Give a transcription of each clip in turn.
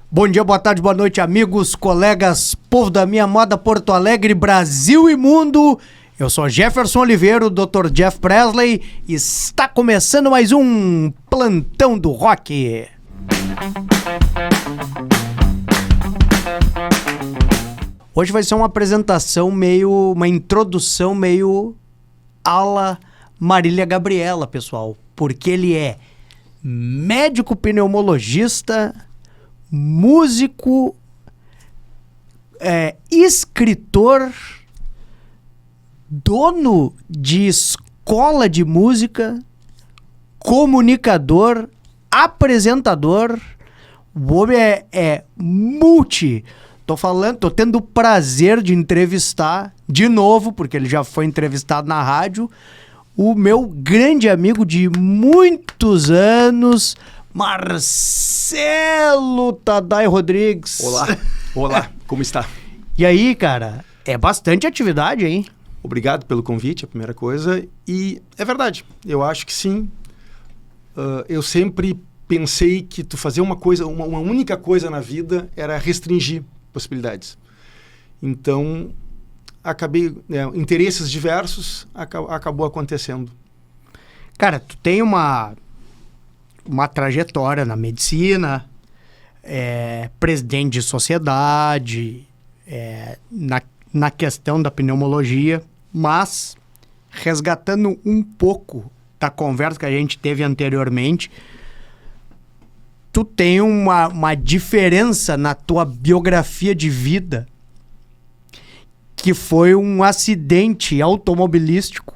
Bom dia, boa tarde, boa noite, amigos, colegas, povo da minha amada Porto Alegre, Brasil e mundo. Eu sou Jefferson Oliveira, o Dr. Jeff Presley, e está começando mais um Plantão do Rock. Hoje vai ser uma apresentação uma introdução meio ala Marília Gabriela, pessoal, porque ele é médico pneumologista, músico, escritor, dono de escola de música, comunicador, apresentador. O homem é multi. Tô tendo o prazer de entrevistar de novo, porque ele já foi entrevistado na rádio, o meu grande amigo de muitos anos, Marcelo Tadai Rodrigues. Olá, como está? E aí, cara, é bastante atividade, hein? Obrigado pelo convite, a primeira coisa. E é verdade, eu acho que sim. Eu sempre pensei que tu fazer uma única coisa na vida era restringir possibilidades. Então, interesses diversos acabou acontecendo. Cara, tu tem uma trajetória na medicina, presidente de sociedade, na questão da pneumologia, mas resgatando um pouco da conversa que a gente teve anteriormente, tu tem uma diferença na tua biografia de vida, que foi um acidente automobilístico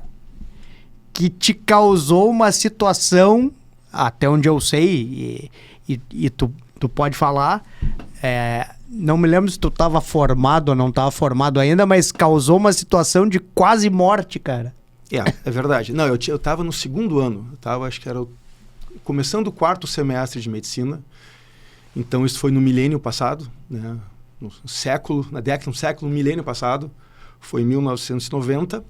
que te causou uma situação, até onde eu sei, e tu pode falar, não me lembro se tu estava formado ou não estava formado ainda, mas causou uma situação de quase morte, cara. É verdade. Não, eu estava no segundo ano, acho que era começando o quarto semestre de medicina. Então isso foi no milênio passado, né? No século milênio passado, foi em 1990.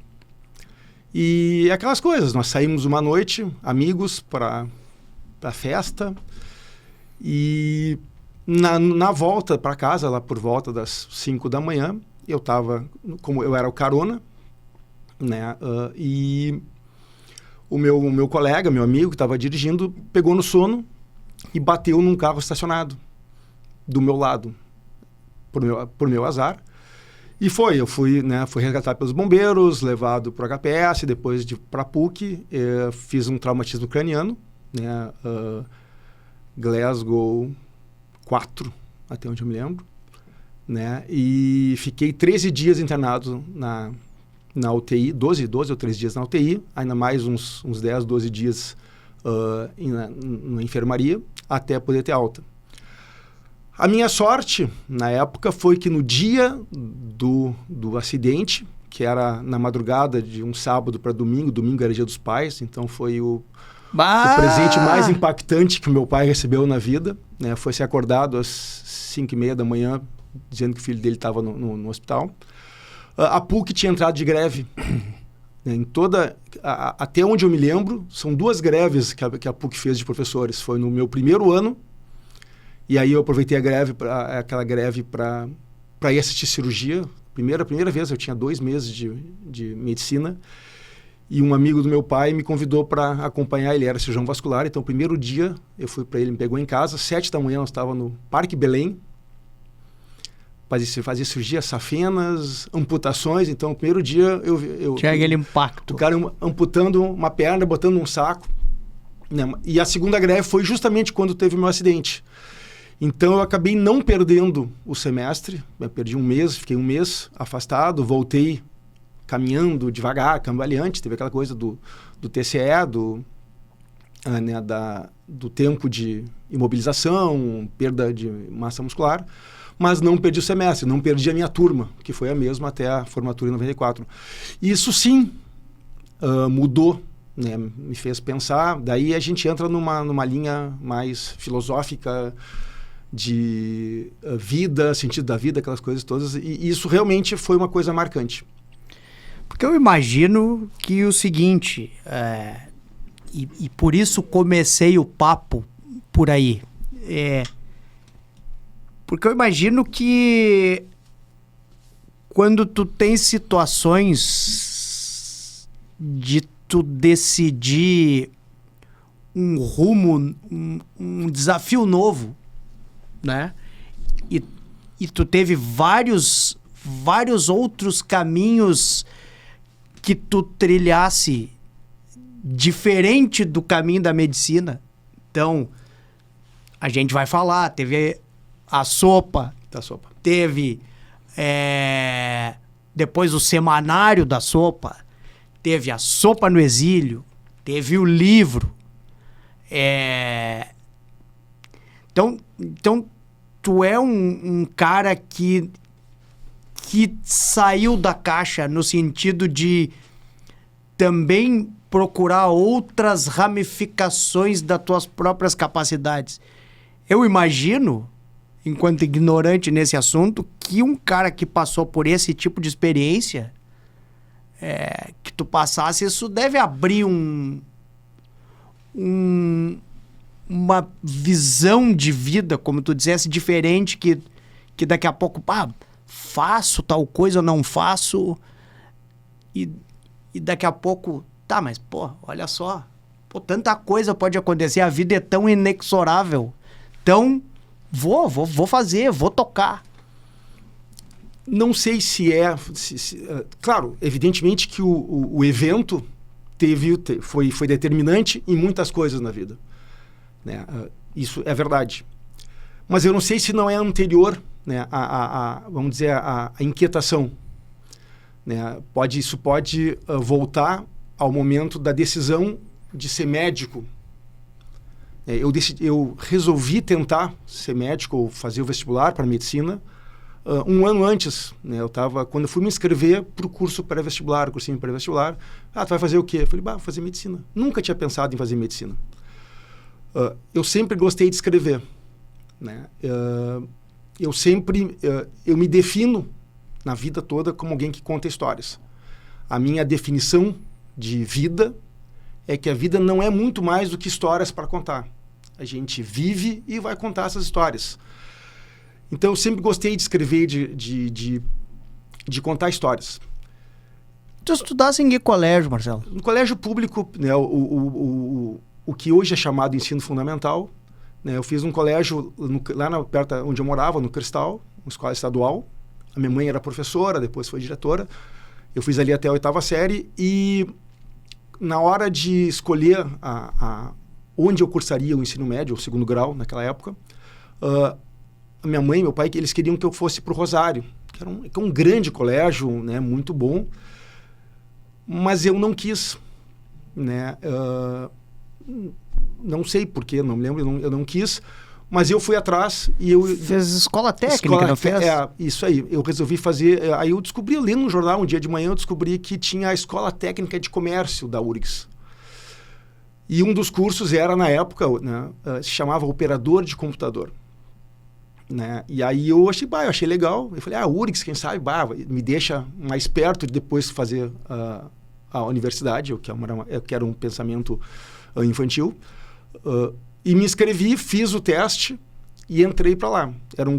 E aquelas coisas, nós saímos uma noite, amigos, para festa, e na volta para casa, lá por volta das 5 da manhã, como eu era o carona, né? E o meu colega, meu amigo que estava dirigindo, pegou no sono e bateu num carro estacionado do meu lado, por meu azar. E eu fui resgatado pelos bombeiros, levado para o HPS, depois para a PUC, fiz um traumatismo craniano, né? Glasgow 4, até onde eu me lembro, né? E fiquei 13 dias internado na UTI, 12 ou 13 dias na UTI, ainda mais uns 10, 12 dias na enfermaria, até poder ter alta. A minha sorte, na época, foi que no dia do acidente, que era na madrugada de um sábado para domingo era dia dos pais, então foi o presente mais impactante que o meu pai recebeu na vida, né? Foi ser acordado às 5:30 da manhã, dizendo que o filho dele estava no hospital. A PUC tinha entrado de greve. Até onde eu me lembro, são 2 greves que a PUC fez de professores. Foi no meu primeiro ano, e aí eu aproveitei aquela greve para ir assistir cirurgia. Primeira vez, eu tinha 2 meses de medicina, e um amigo do meu pai me convidou para acompanhar. Ele era cirurgião vascular, então o primeiro dia eu fui para ele, me pegou em casa, 7 da manhã, nós estávamos no Parque Belém, fazia cirurgia, safenas, amputações. Então, o primeiro dia eu tinha aquele impacto. O cara amputando uma perna, botando um saco, né? E a segunda greve foi justamente quando teve o meu acidente. Então, eu acabei não perdendo o semestre. Eu perdi um mês, fiquei um mês afastado, voltei caminhando devagar, cambaleante. Teve aquela coisa do TCE, do tempo de imobilização, perda de massa muscular. Mas não perdi o semestre, não perdi a minha turma, que foi a mesma até a formatura em 94. Isso sim mudou, né? Me fez pensar. Daí a gente entra numa linha mais filosófica de vida, sentido da vida, aquelas coisas todas. E isso realmente foi uma coisa marcante. Porque eu imagino que o seguinte, e por isso comecei o papo por aí, Porque eu imagino que quando tu tem situações de tu decidir um rumo, um desafio novo, né? E tu teve vários outros caminhos que tu trilhasse diferente do caminho da medicina. Então, a gente vai falar, teve a sopa, teve depois o semanário da sopa, teve a sopa no exílio, teve o livro. Então, tu é um cara que saiu da caixa no sentido de também procurar outras ramificações das tuas próprias capacidades. Eu imagino, enquanto ignorante nesse assunto, que um cara que passou por esse tipo de experiência, que tu passasse, isso deve abrir uma visão de vida, como tu dissesse, diferente, que daqui a pouco, faço tal coisa ou não faço, e daqui a pouco, mas, olha só, tanta coisa pode acontecer, a vida é tão inexorável, então, vou fazer, vou tocar. Não sei se claro, evidentemente que o evento foi determinante em muitas coisas na vida, né? Isso é verdade. Mas eu não sei se não é anterior, né, vamos dizer, a inquietação, né? Isso pode voltar ao momento da decisão de ser médico. Eu resolvi tentar ser médico ou fazer o vestibular para medicina um ano antes, né? Quando eu fui me inscrever para o cursinho pré-vestibular, tu vai fazer o quê? Eu falei, vou fazer medicina. Nunca tinha pensado em fazer medicina. Eu sempre gostei de escrever, né? Eu me defino na vida toda como alguém que conta histórias. A minha definição de vida é que a vida não é muito mais do que histórias para contar. A gente vive e vai contar essas histórias. Então, eu sempre gostei de escrever, de contar histórias. Tu estudasse em que colégio, Marcelo? No colégio público, né, o que hoje é chamado ensino fundamental, né, eu fiz um colégio lá perto onde eu morava, no Cristal, uma escola estadual. A minha mãe era professora, depois foi diretora. Eu fiz ali até a 8ª série e na hora de escolher onde eu cursaria o ensino médio, o 2º grau, naquela época, a minha mãe e meu pai, eles queriam que eu fosse para o Rosário, que é um grande colégio, né, muito bom, mas eu não quis, né? Não sei porquê, não me lembro, eu não quis, mas eu fui atrás e eu... Fez escola técnica, não fez? Isso aí, eu resolvi fazer... Aí eu descobri, lendo no jornal um dia de manhã, eu descobri que tinha a Escola Técnica de Comércio da URGS. E um dos cursos era, na época, né, se chamava Operador de Computador. Né? E aí eu achei legal. Eu falei, URGS, quem sabe, me deixa mais perto de depois fazer a universidade, que era um pensamento infantil. E me inscrevi, fiz o teste e entrei para lá. Era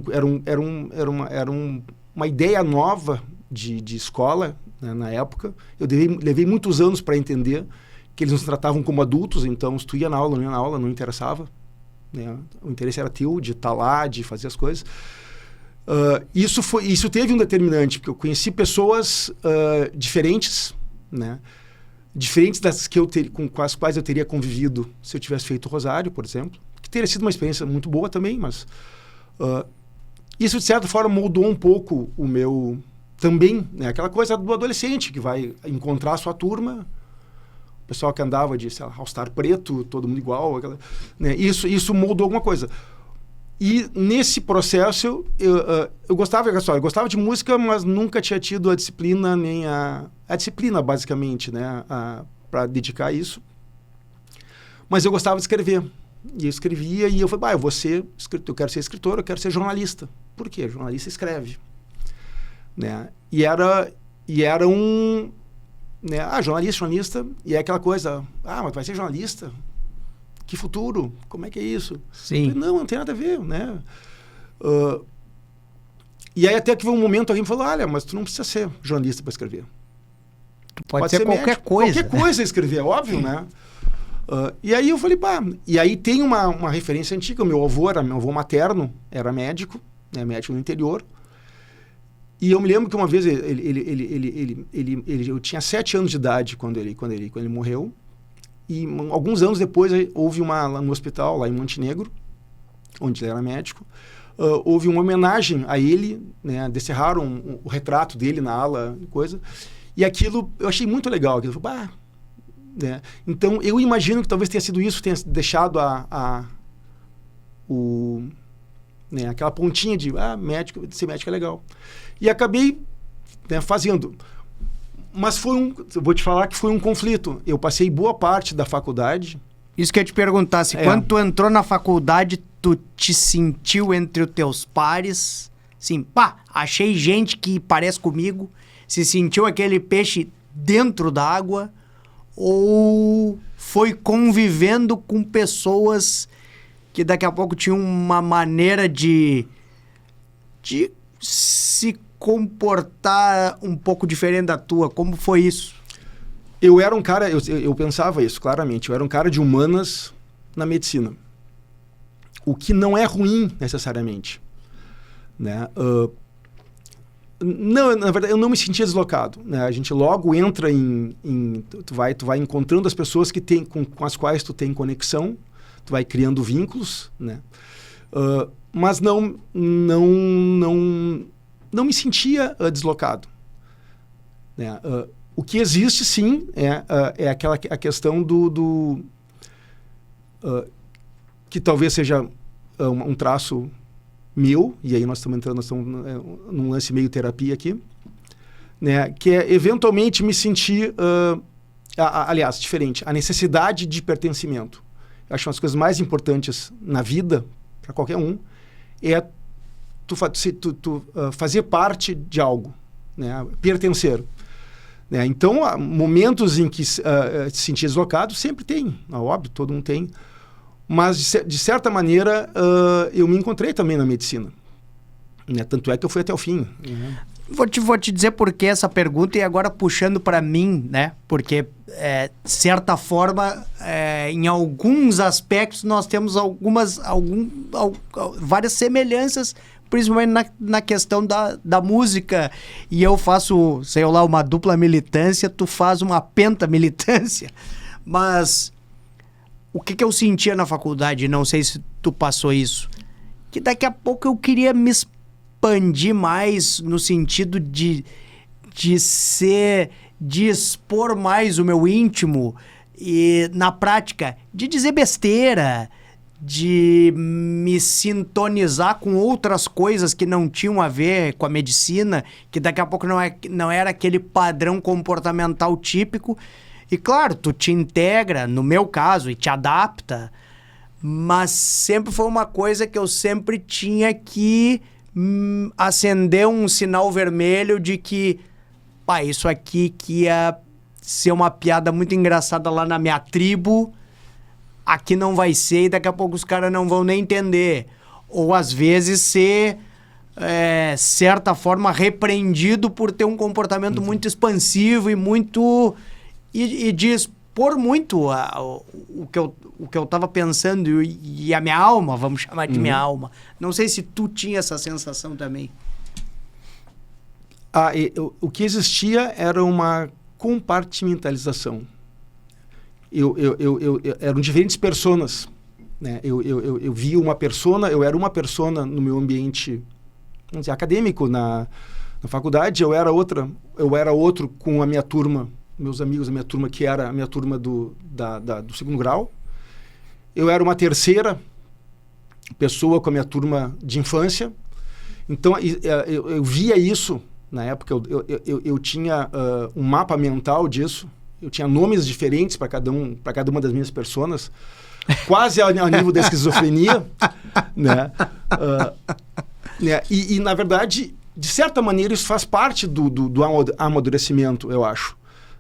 uma ideia nova de escola, né, na época. Eu levei muitos anos para entender que eles nos tratavam como adultos, então se tu ia na aula, não ia na aula, não interessava. Né? O interesse era teu, de estar lá, de fazer as coisas. Isso teve um determinante, porque eu conheci pessoas diferentes, né? Diferentes das com as quais eu teria convivido se eu tivesse feito o Rosário, por exemplo, que teria sido uma experiência muito boa também, mas isso, de certa forma, moldou um pouco o meu... Também, né? Aquela coisa do adolescente que vai encontrar a sua turma, o pessoal que andava de, sei lá, All-Star preto, todo mundo igual, né? Isso moldou alguma coisa. E nesse processo, eu gostava de música, mas nunca tinha tido a disciplina, nem a disciplina, basicamente, né, para dedicar a isso. Mas eu gostava de escrever. E eu escrevia e eu falei, eu quero ser escritor, eu quero ser jornalista. Por quê? Jornalista escreve. Né? E era um... Né, jornalista, e é aquela coisa, mas vai ser jornalista? Que futuro? Como é que é isso? Sim. Falei, não tem nada a ver, né? E aí até que veio um momento, alguém me falou, olha, mas tu não precisa ser jornalista para escrever. Pode ser qualquer médico. coisa. Qualquer coisa escrever, é óbvio, né? E aí eu falei, e aí tem uma referência antiga, meu avô materno era médico, né, médico no interior, e eu me lembro que uma vez eu tinha 7 anos de idade quando ele morreu, e alguns anos depois houve no hospital lá em Montenegro, onde ele era médico, houve uma homenagem a ele, né, descerraram o retrato dele na ala, coisa, e aquilo eu achei muito legal, aquilo, né? Então eu imagino que talvez tenha sido isso, tenha deixado né, aquela pontinha de ser médico é legal. E acabei, né, fazendo. Mas vou te falar que foi um conflito. Eu passei boa parte da faculdade. Isso que eu ia te perguntar, se quando tu entrou na faculdade, tu te sentiu entre os teus pares, assim, achei gente que parece comigo, se sentiu aquele peixe dentro da água, ou foi convivendo com pessoas que daqui a pouco tinham uma maneira de se comportar um pouco diferente da tua? Como foi isso? Eu era um cara, eu pensava isso, claramente, eu era um cara de humanas na medicina. O que não é ruim, necessariamente. Né? Não, na verdade, eu não me sentia deslocado. Né? A gente logo entra tu vai encontrando as pessoas com as quais tu tem conexão, tu vai criando vínculos, né? Mas não me sentia deslocado. Né? O que existe, sim, é a questão que talvez seja um traço meu, e aí nós estamos entrando num lance meio terapia aqui, né? Que é eventualmente me sentir, aliás, diferente, a necessidade de pertencimento. Eu acho que uma das coisas mais importantes na vida, para qualquer um, é tu fazer parte de algo, né? Pertencer. Né? Então, momentos em que se sentir deslocado, sempre tem, é óbvio, todo mundo tem. Mas, de certa maneira, eu me encontrei também na medicina. Né? Tanto é que eu fui até o fim. Uhum. Vou te dizer por que essa pergunta, e agora puxando para mim, né? Porque, de certa forma, em alguns aspectos, nós temos várias semelhanças, principalmente na questão da música. E eu faço, sei lá, uma dupla militância, tu faz uma penta militância. Mas o que eu sentia na faculdade, não sei se tu passou isso, que daqui a pouco eu queria me expandir mais no sentido de expor mais o meu íntimo e, na prática, de dizer besteira, de me sintonizar com outras coisas que não tinham a ver com a medicina, que daqui a pouco não era aquele padrão comportamental típico. E claro, tu te integra, no meu caso, e te adapta, mas sempre foi uma coisa que eu sempre tinha que acender um sinal vermelho de que, isso aqui que ia ser uma piada muito engraçada lá na minha tribo, aqui não vai ser, e daqui a pouco os caras não vão nem entender. Ou às vezes ser, certa forma, repreendido por ter um comportamento muito expansivo e muito... E de expor muito o que eu estava pensando e a minha alma, vamos chamar de minha alma. Não sei se tu tinha essa sensação também. O que existia era uma compartimentalização. Eram diferentes personas. Né? Eu via uma persona, eu era uma persona no meu ambiente, vamos dizer, acadêmico, na faculdade, eu era outro com a minha turma, meus amigos, a minha turma, que era a minha turma do segundo grau. Eu era uma terceira pessoa com a minha turma de infância. Então, eu via isso, na época, eu tinha um mapa mental disso. Eu tinha nomes diferentes para cada uma das minhas personas, quase ao nível da esquizofrenia. Né? E, na verdade, de certa maneira, isso faz parte do amadurecimento, eu acho.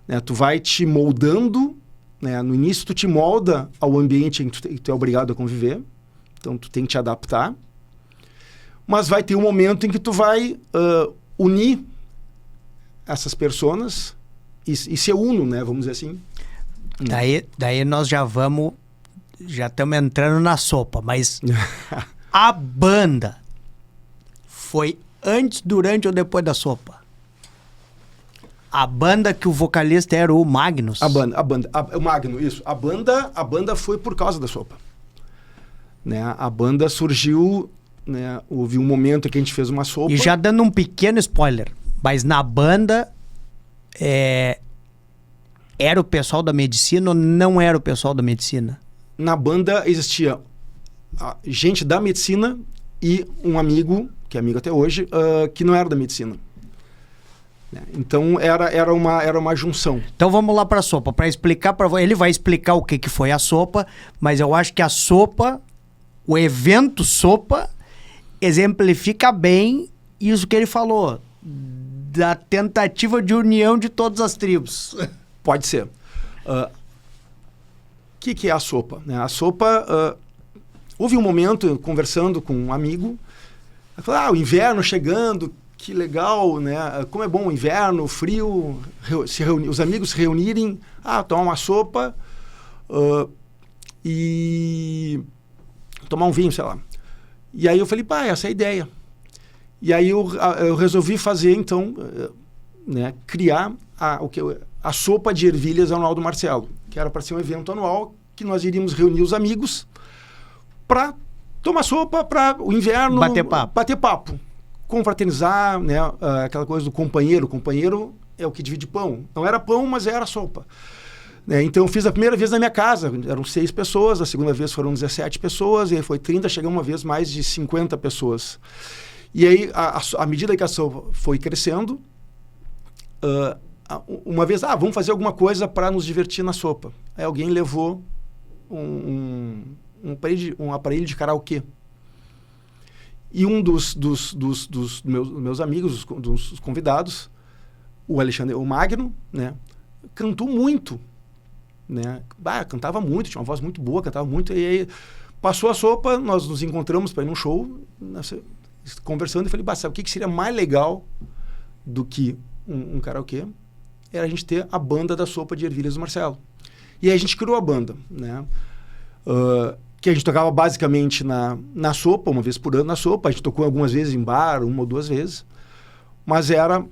Né? Tu vai te moldando, né? No início tu te molda ao ambiente em que tu é obrigado a conviver, então tu tem que te adaptar, mas vai ter um momento em que tu vai unir essas pessoas e ser uno, né? Vamos dizer assim. Daí nós já estamos entrando na sopa, mas a banda foi antes, durante ou depois da sopa? A banda que o vocalista era o Magnus? O Magno, isso. A banda foi por causa da sopa. Né? A banda surgiu, né? Houve um momento em que a gente fez uma sopa. E já dando um pequeno spoiler, mas na banda era o pessoal da medicina ou não era o pessoal da medicina? Na banda existia gente da medicina e um amigo, que é amigo até hoje, que não era da medicina. Então era uma junção. Então vamos lá para a sopa, para explicar para ele vai explicar o que foi a sopa, mas eu acho que a sopa, o evento sopa, exemplifica bem isso que ele falou, da tentativa de união de todas as tribos. Pode ser. O que é a sopa? A sopa, houve um momento conversando com um amigo, eu falei, o inverno chegando, que legal, né? Como é bom o inverno, frio, os amigos se reunirem, tomar uma sopa e tomar um vinho, sei lá. E aí eu falei, essa é a ideia. E aí eu resolvi fazer, então, né, criar a sopa de ervilhas anual do Marcelo, que era para ser um evento anual que nós iríamos reunir os amigos para tomar sopa, para o inverno... Bater papo. Confraternizar, né? Aquela coisa do companheiro. O companheiro é o que divide pão. Não era pão, mas era sopa. Né? Então, eu fiz a primeira vez na minha casa. Eram 6 pessoas. A segunda vez foram 17 pessoas. E aí foi 30. Chegamos uma vez mais de 50 pessoas. E aí, à medida que a sopa foi crescendo, uma vez, vamos fazer alguma coisa para nos divertir na sopa. Aí alguém levou um aparelho de karaokê. E um dos meus amigos, dos convidados, o Alexandre, o Magno, né, cantou muito. Né? Cantava muito, tinha uma voz muito boa, cantava muito. E aí passou a sopa, nós nos encontramos para ir num show, conversando, e falei, sabe o que seria mais legal do que um karaokê? Era a gente ter a banda da sopa de ervilhas do Marcelo. E aí a gente criou a banda, né? Que a gente tocava basicamente na sopa, uma vez por ano na sopa. A gente tocou algumas vezes em bar, 1 ou 2 vezes. Mas era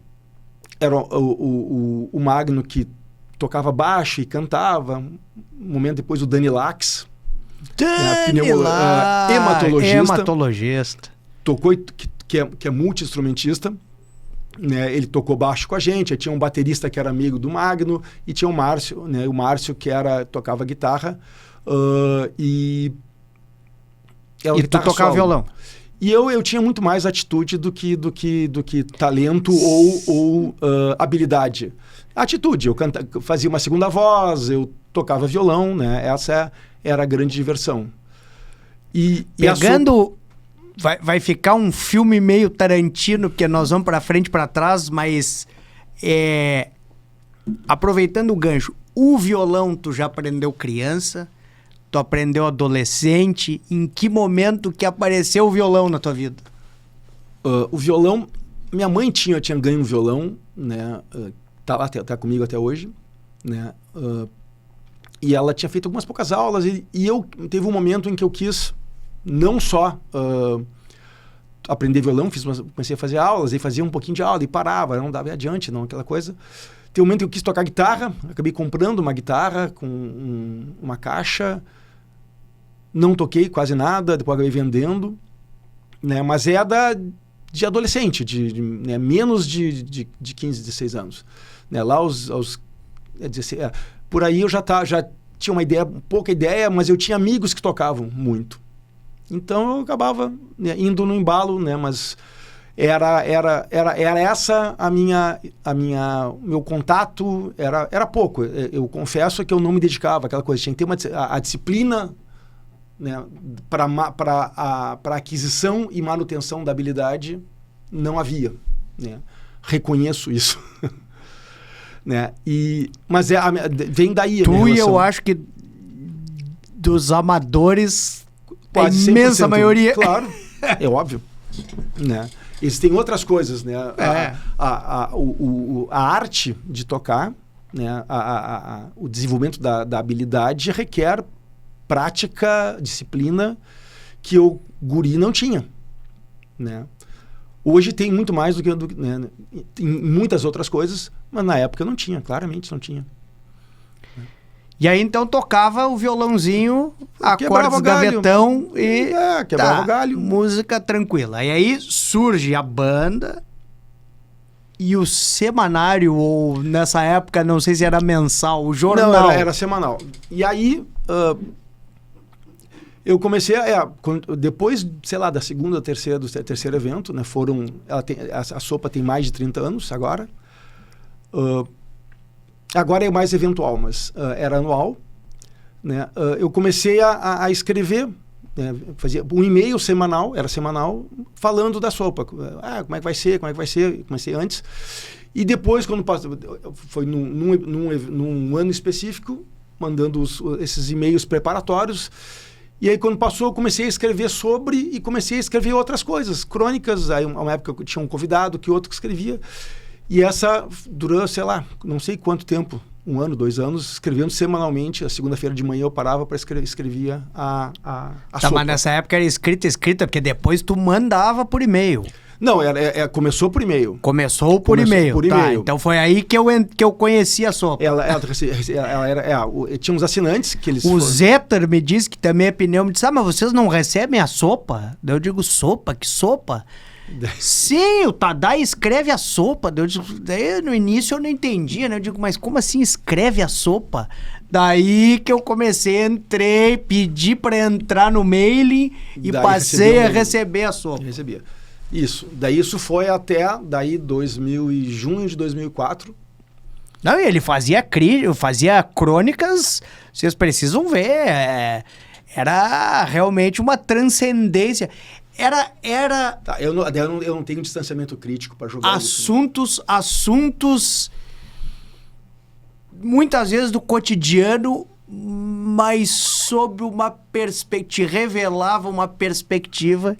o Magno que tocava baixo e cantava. Um momento depois o Dani Lax, hematologista. Tocou, que é multi-instrumentista. Né? Ele tocou baixo com a gente. Aí tinha um baterista que era amigo do Magno. E tinha o Márcio, né? O Márcio que tocava guitarra. E tu tocava violão. E eu tinha muito mais atitude do que talento ou habilidade. Atitude, eu fazia uma segunda voz, eu tocava violão, né? Essa era a grande diversão. Vai ficar um filme meio Tarantino, porque nós vamos para frente e para trás, mas aproveitando o gancho, o violão tu já aprendeu criança? Tu aprendeu adolescente? Em que momento que apareceu o violão na tua vida? O violão... Minha mãe tinha ganho um violão, né? Tá comigo até hoje, né? E ela tinha feito algumas poucas aulas e eu teve um momento em que eu quis não só aprender violão, comecei a fazer aulas, e fazia um pouquinho de aula e parava, não dava adiante, não, aquela coisa. Tem um momento que eu quis tocar guitarra, acabei comprando uma guitarra com uma caixa, não toquei quase nada, depois acabei vendendo, né? Mas de adolescente, né? Menos de 15, 16 anos. Né? Lá aos 16, por aí eu já tinha uma ideia, pouca ideia, mas eu tinha amigos que tocavam muito. Então eu acabava, né, indo no embalo, né? Mas era essa meu contato, era pouco. Eu confesso que eu não me dedicava àquela coisa. Tinha que ter a disciplina, né, para aquisição e manutenção da habilidade, não havia. Né? Reconheço isso. Né? Mas vem daí a minha relação. Eu acho que dos amadores, quase a imensa maioria... Claro, é óbvio. né? Existem outras coisas, né? A arte de tocar, né? O desenvolvimento da habilidade requer prática, disciplina, que o guri não tinha, né? Hoje tem muito mais do que né? Em muitas outras coisas, mas na época não tinha, claramente não tinha. E aí, então, tocava o violãozinho, acordes gavetão e... quebrava o galho. Música tranquila. E aí surge a banda e o semanário, ou nessa época, não sei se era mensal, o jornal. Não, era semanal. E aí, eu comecei depois, sei lá, da segunda, do terceiro evento, né? A Sopa tem mais de 30 anos agora. Agora é mais eventual, mas era anual, né? Eu comecei a escrever, né? Fazia um e-mail semanal, era semanal, falando da Sopa. Como é que vai ser, comecei antes. E depois, quando passou, foi num ano específico, mandando esses e-mails preparatórios. E aí, quando passou, eu comecei a escrever sobre e comecei a escrever outras coisas, crônicas. Aí, uma época, eu tinha um convidado, que outro que escrevia. E essa durou, sei lá, não sei quanto tempo, 1 ano, 2 anos, escrevendo semanalmente. A segunda-feira de manhã eu parava para escrevia a Sopa. Mas nessa época era escrita, porque depois tu mandava por e-mail. Não, começou por e-mail. Começou por e-mail. Então foi aí que eu conheci a Sopa. Ela tinha uns assinantes que eles... O Zetter me disse, que também é pneu, me disse, mas vocês não recebem a Sopa? Daí eu digo, sopa? Que sopa? Sim, o Tadai escreve a Sopa. Daí no início eu não entendia, né? Eu digo, mas como assim escreve a Sopa? Daí que eu entrei, pedi para entrar no mailing e passei a receber a Sopa. Recebia. Isso. Daí isso foi até junho de 2004. Não, ele fazia crônicas, vocês precisam ver. Era realmente uma transcendência. Tá, eu não tenho distanciamento crítico para jogar assuntos muitas vezes do cotidiano, mas sob uma perspectiva, revelava uma perspectiva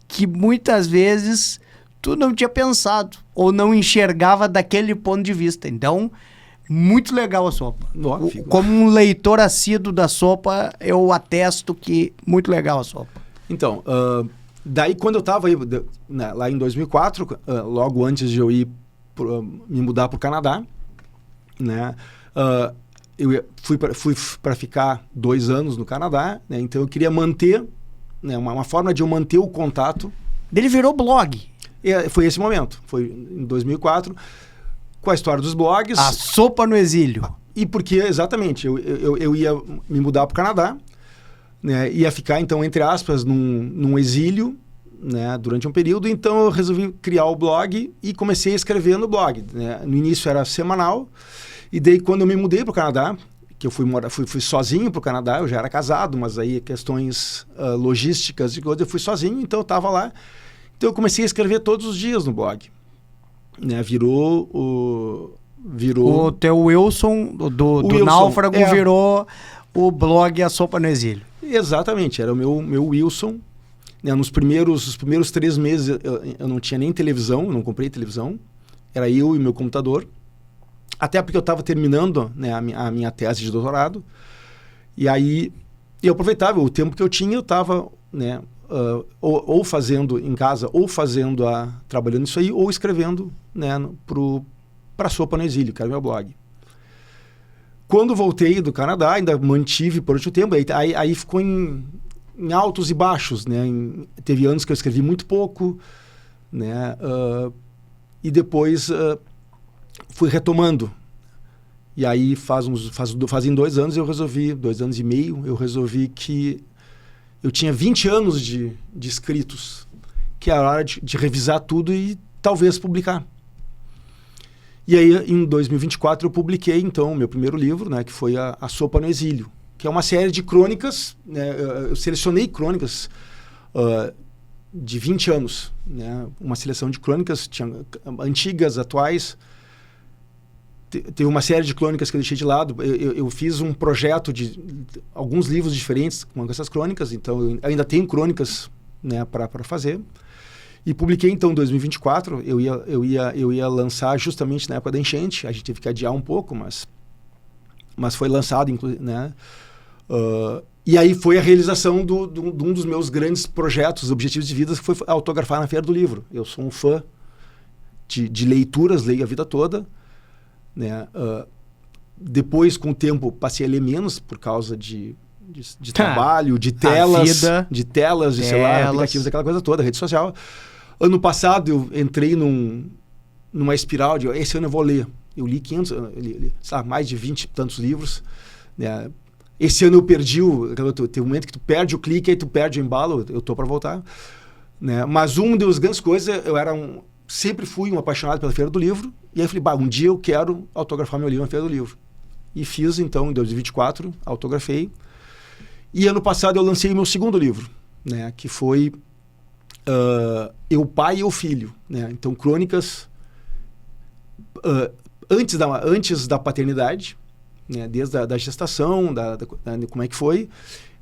que muitas vezes tu não tinha pensado ou não enxergava daquele ponto de vista. Então, muito legal a Sopa. Como um leitor assíduo da Sopa, eu atesto que muito legal a Sopa. Então, daí quando eu estava lá em 2004, logo antes de eu me mudar para o Canadá, né, eu fui para ficar 2 anos no Canadá, né, então eu queria manter, né, uma forma de eu manter o contato. Ele virou blog. Foi esse momento, foi em 2004, com a história dos blogs. A Sopa no Exílio. E porque, exatamente, eu ia me mudar para o Canadá, né, ia ficar, então, entre aspas, num exílio, né, durante um período. Então eu resolvi criar o blog e comecei a escrever no blog, né. No início era semanal, e daí quando eu me mudei para o Canadá, que eu fui sozinho para o Canadá, eu já era casado, mas aí questões logísticas e coisas, eu fui sozinho, então eu estava lá. Então eu comecei a escrever todos os dias no blog, né. Virou o teu Wilson do Wilson, Náufrago virou o blog A Sopa no Exílio. Exatamente, era o meu Wilson, né. Os primeiros 3 meses eu não tinha nem televisão, eu não comprei televisão, era eu e meu computador, até porque eu estava terminando, né, a minha tese de doutorado, e aí eu aproveitava o tempo que eu tinha, eu estava, né, ou fazendo em casa, ou trabalhando isso aí, ou escrevendo, né, para a Sopa no Exílio, que era o meu blog. Quando voltei do Canadá, ainda mantive por outro tempo, aí ficou em altos e baixos, né? Teve anos que eu escrevi muito pouco, né? E depois fui retomando. E aí fazem 2 anos 2 anos e meio, eu resolvi que eu tinha 20 anos de escritos, que era hora de revisar tudo e talvez publicar. E aí, em 2024, eu publiquei, então, o meu primeiro livro, né, que foi a Sopa no Exílio, que é uma série de crônicas, né, eu selecionei crônicas de 20 anos, né, uma seleção de crônicas antigas, atuais. Teve uma série de crônicas que eu deixei de lado. Eu fiz um projeto de alguns livros diferentes com essas crônicas, então eu ainda tenho crônicas, né, para fazer. E publiquei, então, em 2024. Eu ia lançar justamente na época da enchente. A gente teve que adiar um pouco, mas foi lançado, né? E aí foi a realização de um dos meus grandes projetos, objetivos de vida, que foi autografar na Feira do Livro. Eu sou um fã de leituras, leio a vida toda, né? Depois, com o tempo, passei a ler menos por causa de trabalho, de telas, sei lá, aplicativos, aquela coisa toda, rede social. Ano passado eu entrei numa espiral de esse ano eu vou ler. Eu li 500, mais de 20 e tantos livros, né? Esse ano eu perdi tem um momento que tu perde o clique, aí tu perde o embalo, eu tô para voltar, né? Mas uma das grandes coisas, sempre fui um apaixonado pela Feira do Livro, e aí eu falei, um dia eu quero autografar meu livro na Feira do Livro. E fiz, então, em 2024, autografei. E ano passado eu lancei o meu segundo livro, né? Que foi Eu, Pai e Eu, Filho, né? Então, crônicas antes da paternidade, né? Desde a gestação, como é que foi.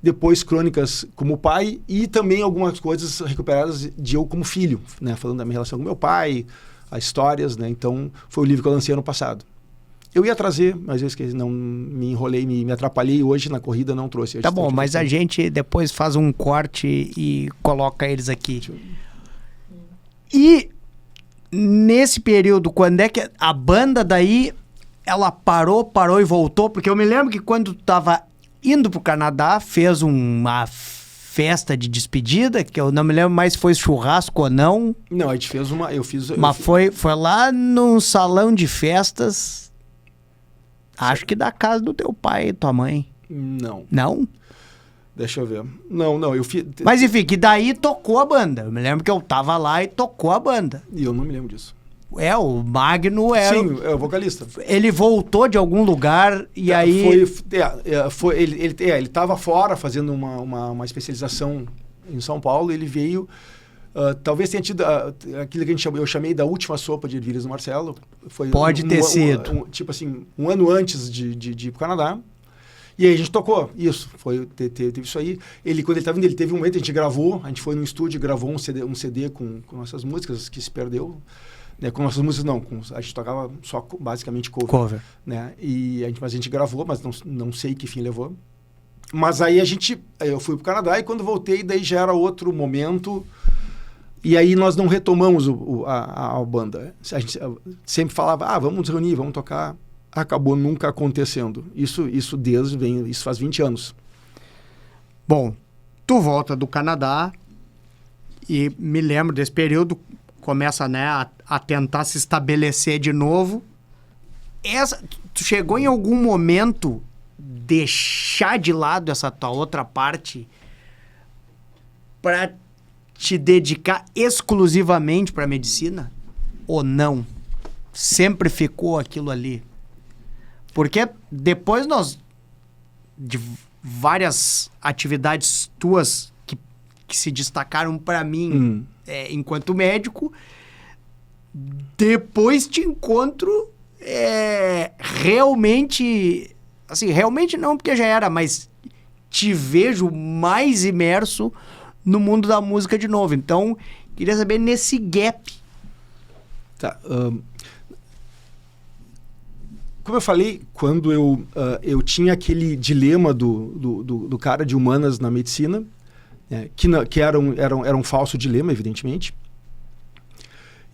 Depois, crônicas como pai e também algumas coisas recuperadas de eu como filho, né? Falando da minha relação com meu pai, as histórias, né? Então, foi o livro que eu lancei ano passado. Eu ia trazer, mas eu esqueci, não me enrolei, me atrapalhei. Hoje, na corrida, não trouxe. Tá bom, mas a gente depois faz um corte e coloca eles aqui. E nesse período, quando é que a banda daí, ela parou e voltou? Porque eu me lembro que quando tu tava indo pro Canadá, fez uma festa de despedida, que eu não me lembro mais se foi churrasco ou não. Não, a gente fez uma... Mas foi lá num salão de festas... Acho que da casa do teu pai e tua mãe. Não. Não? Deixa eu ver. Não, eu fiz... Mas enfim, que daí tocou a banda. Eu me lembro que eu tava lá e tocou a banda. E eu não me lembro disso. O Magno era... Sim, é o vocalista. Ele voltou de algum lugar e aí... Ele tava fora fazendo uma especialização em São Paulo, ele veio... talvez tenha tido aquilo que eu chamei da última sopa de ervilhas do Marcelo. Pode ter sido. Tipo assim, um ano antes de ir pro Canadá. E aí a gente tocou. Isso, teve isso aí. Quando ele estava vindo, ele teve um momento, a gente gravou, a gente foi no estúdio e gravou um CD com nossas músicas, que se perdeu. Né? Com nossas músicas, não. A gente tocava só basicamente cover. Né? Mas a gente gravou, mas não sei que fim levou. Mas aí eu fui pro Canadá e quando voltei, daí já era outro momento... E aí nós não retomamos a banda. A gente sempre falava, vamos nos reunir, vamos tocar. Acabou nunca acontecendo. Isso faz 20 anos. Bom, tu volta do Canadá e me lembro desse período, começa, né, a tentar se estabelecer de novo. Tu chegou em algum momento deixar de lado essa tua outra parte para te dedicar exclusivamente para medicina? Ou não? Sempre ficou aquilo ali? Porque depois de várias atividades tuas que se destacaram para mim enquanto médico, depois te encontro realmente... Assim, realmente não, porque já era, mas te vejo mais imerso no mundo da música de novo. Então, queria saber nesse gap. Tá. Como eu falei, quando eu tinha aquele dilema do cara de humanas na medicina, que era um falso dilema, evidentemente.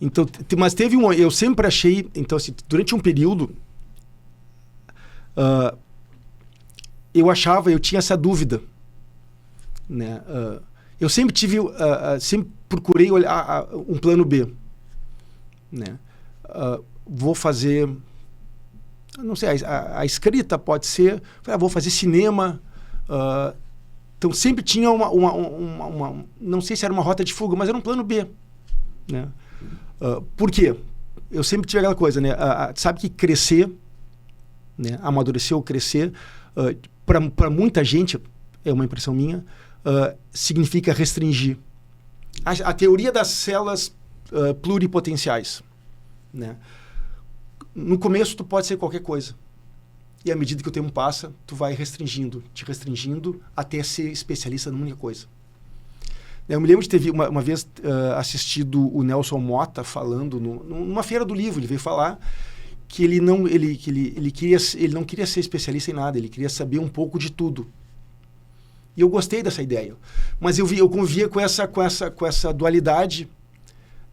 Então, mas teve eu sempre achei... Então, assim, durante um período, eu tinha essa dúvida, né? Eu sempre sempre procurei olhar um plano B, né? Vou fazer, não sei, a escrita pode ser, vou fazer cinema. Então sempre tinha não sei se era uma rota de fuga, mas era um plano B, né? Por quê? Eu sempre tive aquela coisa, né? Sabe que crescer, né? Amadurecer ou crescer, para muita gente, é uma impressão minha, significa restringir. A teoria das células pluripotenciais, né? No começo, tu pode ser qualquer coisa. E à medida que o tempo passa, tu vai te restringindo, até ser especialista numa única coisa. Eu me lembro de ter uma vez assistido o Nelson Motta falando numa feira do livro. Ele veio falar que ele não queria ser especialista em nada, ele queria saber um pouco de tudo. E eu gostei dessa ideia. Mas eu convivia com essa dualidade,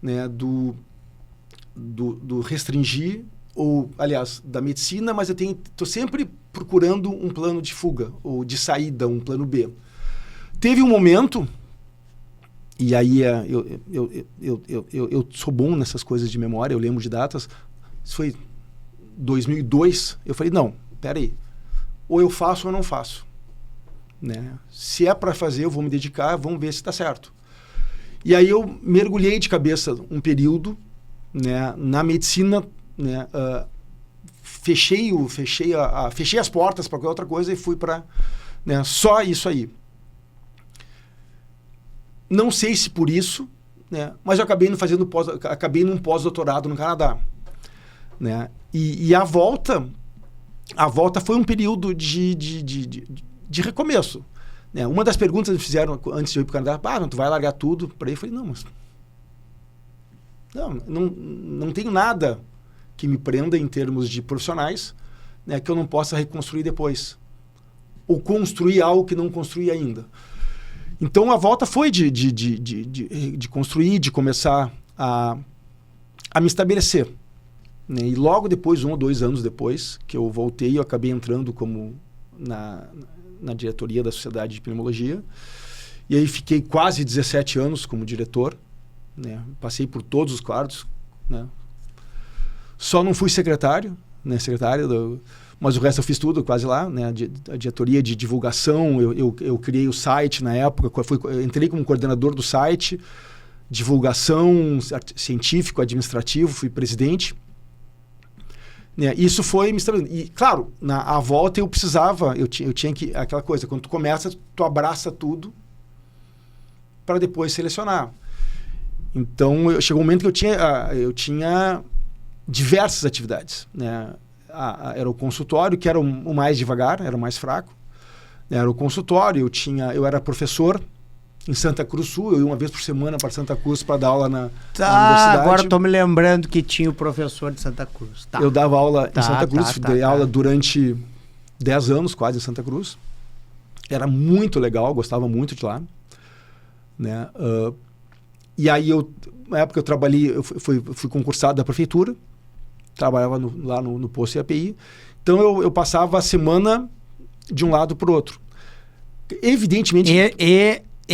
né, do restringir, ou, aliás, da medicina, mas eu estou sempre procurando um plano de fuga, ou de saída, um plano B. Teve um momento, e aí eu sou bom nessas coisas de memória, eu lembro de datas, isso foi 2002, eu falei, não, peraí, ou eu faço ou eu não faço. Né? Se é para fazer, eu vou me dedicar, vamos ver se está certo. E aí eu mergulhei de cabeça um período, né, na medicina, né, fechei as portas para qualquer outra coisa e fui para, né, só isso aí. Não sei se por isso, né, mas eu acabei num pós-doutorado no Canadá. Né? E a volta foi um período de recomeço. Né? Uma das perguntas que me fizeram antes de eu ir para o Canadá, não, tu vai largar tudo? Para aí eu falei, não, mas não tenho nada que me prenda em termos de profissionais, né, que eu não possa reconstruir depois. Ou construir algo que não construí ainda. Então a volta foi de construir, de começar a me estabelecer. Né? E logo depois, 1 ou 2 anos depois, que eu voltei, eu acabei entrando como na diretoria da Sociedade de Pneumologia. E aí fiquei quase 17 anos como diretor. Né? Passei por todos os quadros. Né? Só não fui secretário, né? Mas o resto eu fiz tudo quase lá. Né? A diretoria de divulgação, eu criei o site na época, entrei como coordenador do site, divulgação científico, administrativo, fui presidente. Né? Isso foi me estabelecendo. E, claro, à volta eu precisava, eu tinha que, aquela coisa, quando tu começa, tu abraça tudo para depois selecionar. Então, chegou um momento que eu tinha diversas atividades. Né? Era o consultório, que era o mais devagar, era o mais fraco. Era o consultório, eu era professor em Santa Cruz Sul, eu ia uma vez por semana para Santa Cruz para dar aula na universidade. Agora estou me lembrando que tinha o professor de Santa Cruz. Eu dava aula em Santa Cruz, dei aula durante 10 anos quase em Santa Cruz. Era muito legal, gostava muito de lá. Né? E aí, na época eu trabalhei, eu fui concursado da prefeitura, trabalhava lá no posto IAPI. Então eu passava a semana de um lado para o outro. Evidentemente...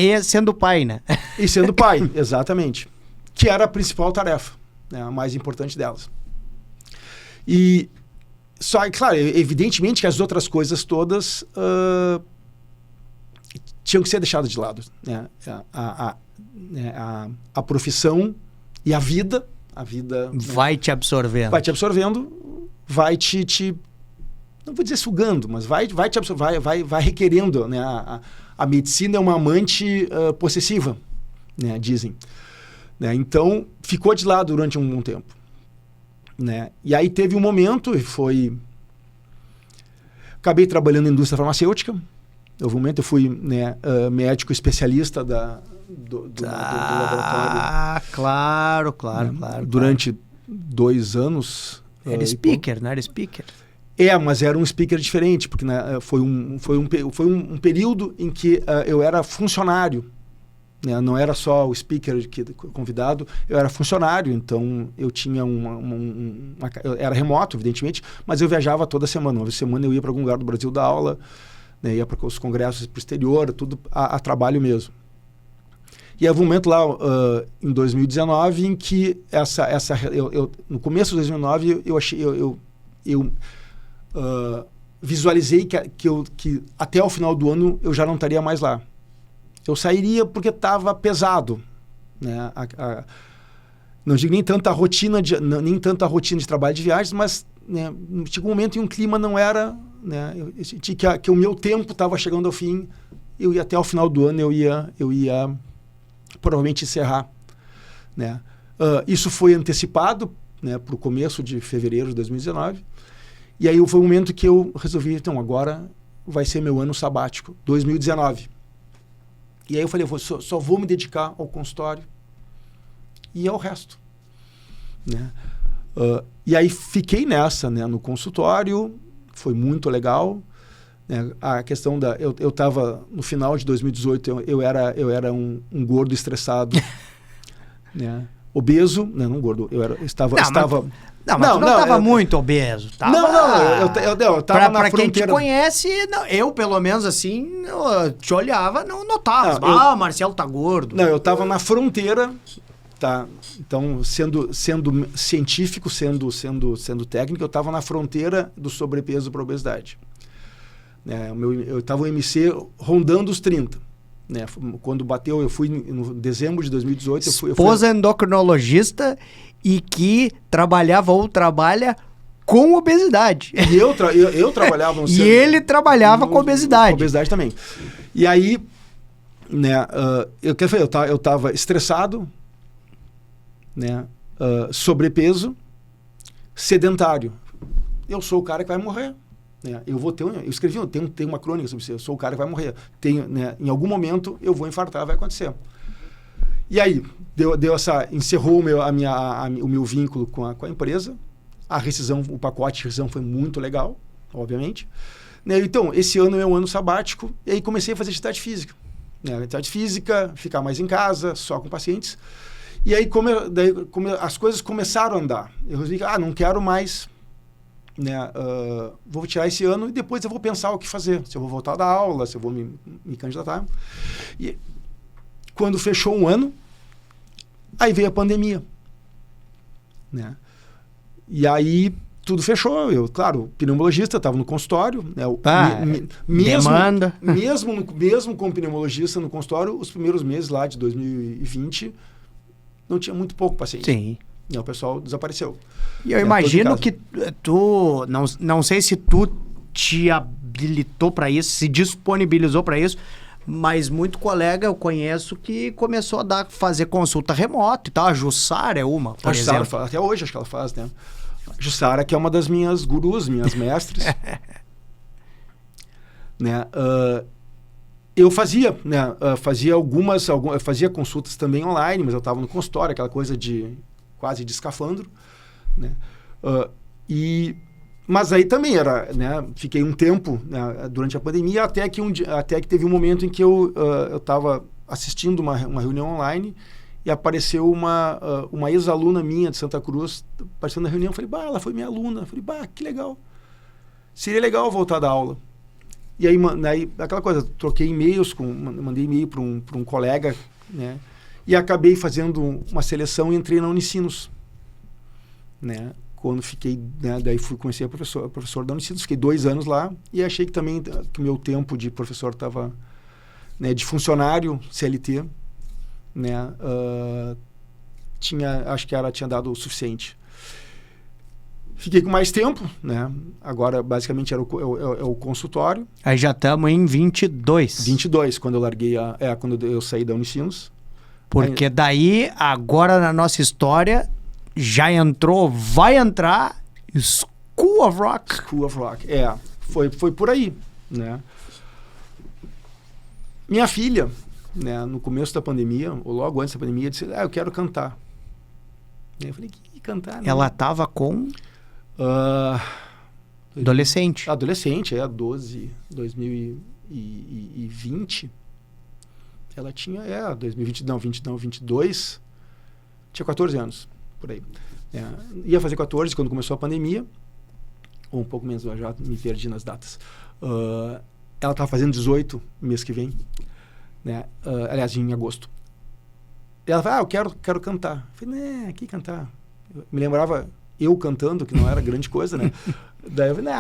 E sendo pai, né? E sendo pai, exatamente. Que era a principal tarefa, né? A mais importante delas. E, claro, evidentemente que as outras coisas todas tinham que ser deixadas de lado. Né? A profissão e a vida... vai, né, te absorvendo. Vai te absorvendo, vai te não vou dizer sugando, mas vai te absorver, vai requerendo, né? A medicina é uma amante possessiva, né? Dizem. Né? Então, ficou de lado durante um bom tempo. Né? E aí teve um momento, acabei trabalhando na indústria farmacêutica. Houve um momento, eu fui, né, médico especialista do laboratório. Claro. Durante 2 anos. Era speaker, não era speaker? Mas era um speaker diferente, porque, né, foi um período em que eu era funcionário. Né? Não era só o speaker convidado, eu era funcionário, então eu tinha eu era remoto, evidentemente, mas eu viajava toda semana. Uma semana eu ia para algum lugar do Brasil dar aula, né? Ia para os congressos para o exterior, tudo a trabalho mesmo. E houve um momento lá, em 2019, em que no começo de 2019, eu visualizei que até o final do ano eu já não estaria mais lá. Eu sairia porque estava pesado. Né? Não digo nem tanta rotina de trabalho de viagens, mas, né, chegou um momento em um clima não era... Né, eu senti que o meu tempo estava chegando ao fim. Eu ia até o final do ano, eu ia provavelmente encerrar. Né? Isso foi antecipado, né, para o começo de fevereiro de 2019. E aí foi o momento que eu resolvi, então, agora vai ser meu ano sabático, 2019. E aí eu falei, só vou me dedicar ao consultório e ao resto, né? E aí fiquei nessa, né, no consultório, foi muito legal, né? A questão da... Eu estava, no final de 2018, eu era um gordo estressado, né? Obeso, não gordo, estava... Não, mas tu não estava muito obeso. Tava, eu estava na pra fronteira. Quem te conhece, eu pelo menos assim, eu te olhava, não notava. Marcelo tá gordo. Não, eu estava na fronteira, tá? Então, sendo científico, sendo técnico, eu estava na fronteira do sobrepeso para obesidade. Eu estava o MC rondando os 30. Né? Quando bateu, eu fui no dezembro de 2018. Esposa endocrinologista e que trabalhava ou trabalha com obesidade. E eu trabalhava no E ele trabalhava com obesidade. Com obesidade também. E aí, né, eu estava estressado, né, sobrepeso, sedentário. Eu sou o cara que vai morrer. Né? Eu escrevi, tenho uma crônica sobre isso. Eu sou o cara que vai morrer. Né, em algum momento eu vou infartar, vai acontecer. E aí, encerrou o meu vínculo com a empresa. A rescisão, o pacote de rescisão foi muito legal, obviamente. Né? Então, esse ano é um ano sabático. E aí comecei a fazer atividade física. Né? Atividade física, ficar mais em casa, só com pacientes. E aí, as coisas começaram a andar. Eu resolvi, não quero mais... Né, vou tirar esse ano e depois eu vou pensar o que fazer. Se eu vou voltar da aula, se eu vou me candidatar. E quando fechou um ano, aí veio a pandemia. Né? E aí tudo fechou. Eu, claro, pneumologista, estava no consultório. Né, demanda. Mesmo como pneumologista no consultório, os primeiros meses lá de 2020, não tinha muito pouco paciente. Sim. E o pessoal desapareceu. E eu imagino que tu... Não sei se tu te habilitou para isso, se disponibilizou para isso, mas muito colega eu conheço que começou a fazer consulta remota e tal. A Jussara é uma, por exemplo. Jussara, até hoje acho que ela faz, né? A Jussara, que é uma das minhas gurus, minhas mestres. Né? Eu fazia, né? Fazia consultas também online, mas eu estava no consultório, aquela coisa de... quase de escafandro, né? Mas aí também era, né? Fiquei um tempo, né, durante a pandemia, até que teve um momento em que eu estava assistindo uma reunião online e apareceu uma ex-aluna minha de Santa Cruz participando da reunião. Eu falei, ela foi minha aluna. Eu falei, que legal. Seria legal voltar a dar aula. E aí, aquela coisa, troquei e-mails, mandei e-mail para um colega, né? E acabei fazendo uma seleção e entrei na Unicinos. Né? Quando fiquei, né, daí comecei a professor da Unicinos, fiquei 2 anos lá e achei que também que o meu tempo de professor estava, né, de funcionário CLT, né, acho que tinha dado o suficiente. Fiquei com mais tempo, né? Agora basicamente era o consultório. Aí já estamos em 22. 22, quando eu larguei quando eu saí da Unicinos. Porque daí, agora na nossa história, já entrou, vai entrar School of Rock. School of Rock, foi por aí, né? Minha filha, né, no começo da pandemia, ou logo antes da pandemia, disse, eu quero cantar. E eu falei, que cantar? Né? Ela estava com... adolescente. Adolescente, 2020... Ela tinha, 22, tinha 14 anos, por aí. Ia fazer 14 quando começou a pandemia, ou um pouco menos, eu já me perdi nas datas. Ela estava fazendo 18 mês que vem, né? Aliás, em agosto. E ela falou, eu quero cantar. Eu falei, que cantar? Eu me lembrava eu cantando, que não era grande coisa, né? Daí eu falei,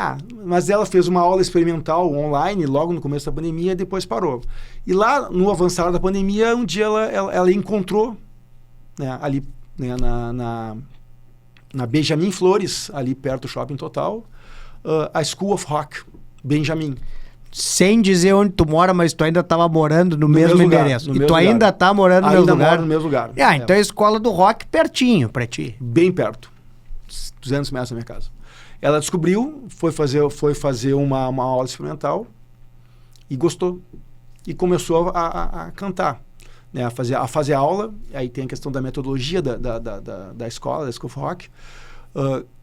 mas ela fez uma aula experimental online logo no começo da pandemia e depois parou. E lá no avançar da pandemia, um dia ela encontrou, né, ali, né, na Benjamin Flores, ali perto do Shopping Total, a School of Rock, Benjamin. Sem dizer onde tu mora, mas tu ainda estava morando no mesmo endereço. E tu ainda está morando no mesmo lugar? Ainda moro no mesmo lugar. Então é a escola do rock pertinho para ti. Bem perto. 200 metros da minha casa. Ela descobriu, foi fazer uma aula experimental e gostou. e começou a cantar, né? A fazer aula. Aí tem a questão da metodologia da escola, da School of Rock.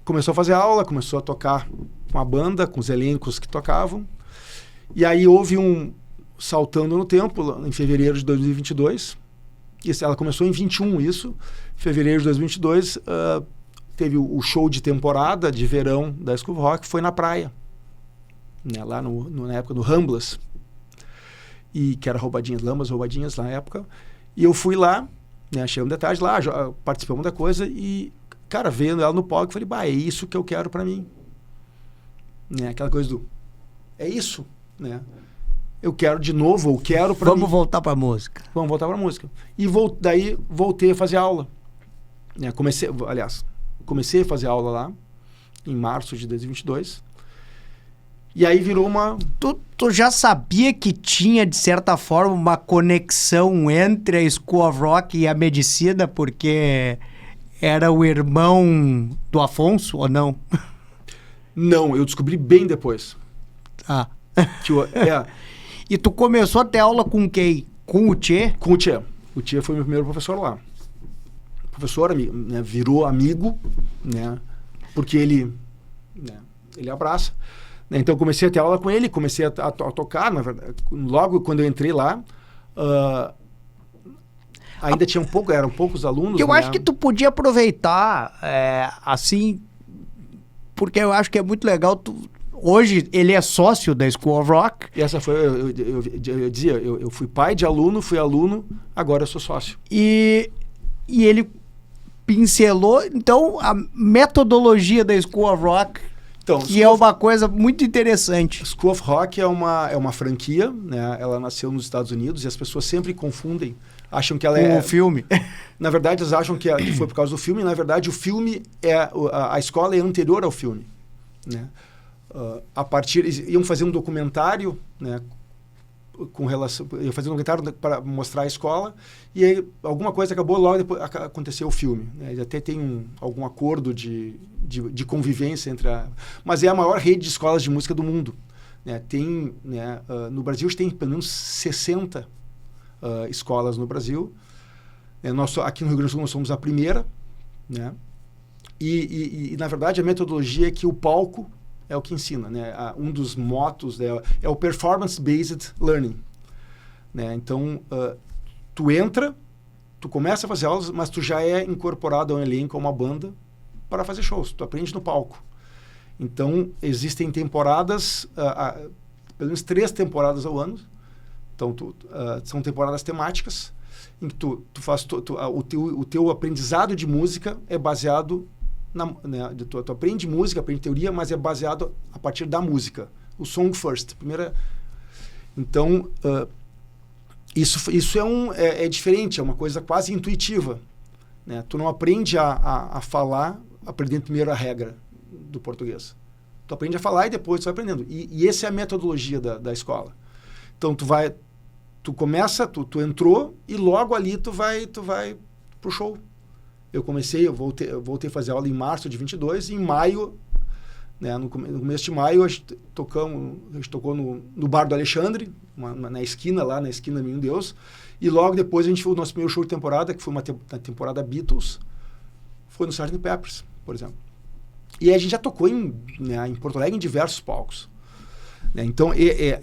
Começou a fazer aula, começou a tocar com a banda, com os elencos que tocavam. E aí houve saltando no tempo, em fevereiro de 2022. Ela começou em 21, isso. Fevereiro de 2022, teve o show de temporada, de verão da School of Rock, foi na praia. Né, lá na época do Ramblas. E que era Lamas Roubadinhas na época. E eu fui lá, né, chegamos de tarde lá, participamos da coisa e, cara, vendo ela no palco, eu falei, é isso que eu quero pra mim. Né, aquela coisa é isso, né? Eu quero de novo, eu quero pra mim. Vamos voltar pra música. Vamos voltar pra música. E daí voltei a fazer aula. Né, comecei a fazer aula lá, em março de 2022. E aí virou uma... Tu já sabia que tinha, de certa forma, uma conexão entre a School of Rock e a medicina, porque era o irmão do Afonso, ou não? Não, eu descobri bem depois. Ah. E tu começou a ter aula com quem? Com o Tchê? Com o Tchê. O Tchê foi meu primeiro professor lá. Professor, né, virou amigo, né, porque ele abraça. Então, eu comecei a ter aula com ele, comecei a tocar, na verdade, logo quando eu entrei lá, ainda eram poucos alunos. Eu acho que tu podia aproveitar, assim, porque eu acho que é muito legal. Hoje, ele é sócio da School of Rock. E essa foi, eu dizia, eu fui pai de aluno, fui aluno, agora eu sou sócio. E ele pincelou, então, a metodologia da School of Rock... Então, que é uma coisa muito interessante. School of Rock é uma franquia, né? Ela nasceu nos Estados Unidos e as pessoas sempre confundem, acham que ela é... o filme. Na verdade, eles acham que foi por causa do filme. Na verdade, o filme a escola é anterior ao filme, né? Eles iam fazer um documentário, né? Iam fazer um documentário para mostrar a escola e aí alguma coisa acabou, logo depois aconteceu o filme, né? Eles até tem algum acordo de convivência entre mas é a maior rede de escolas de música do mundo, né? Tem, né, no Brasil tem pelo menos 60 escolas no Brasil, aqui no Rio Grande do Sul nós somos a primeira, né? E na verdade a metodologia é que o palco é o que ensina, né? Um dos motos é o performance-based learning, né? Então, tu começa a fazer aulas, mas tu já é incorporado a um elenco, a uma banda, para fazer shows. Tu aprende no palco. Então, existem temporadas, pelo menos 3 temporadas ao ano. Então, são temporadas temáticas, em que tu faz o teu aprendizado de música é baseado tu aprende música, aprende teoria, mas é baseado a partir da música. O song first. Então, isso é diferente, é uma coisa quase intuitiva, né? Tu não aprende a falar aprendendo primeiro a regra do português. Tu aprende a falar e depois tu vai aprendendo. E essa é a metodologia da escola. Então, tu entrou e logo ali tu vai pro show. Eu voltei a fazer aula em março de 22 e em maio, né, no começo de maio, a gente tocou no Bar do Alexandre, na esquina Menino Deus, e logo depois a gente foi o nosso primeiro show de temporada, que foi uma temporada Beatles, foi no Sgt. Pepper's, por exemplo. E a gente já tocou em Porto Alegre em diversos palcos. Né? Então,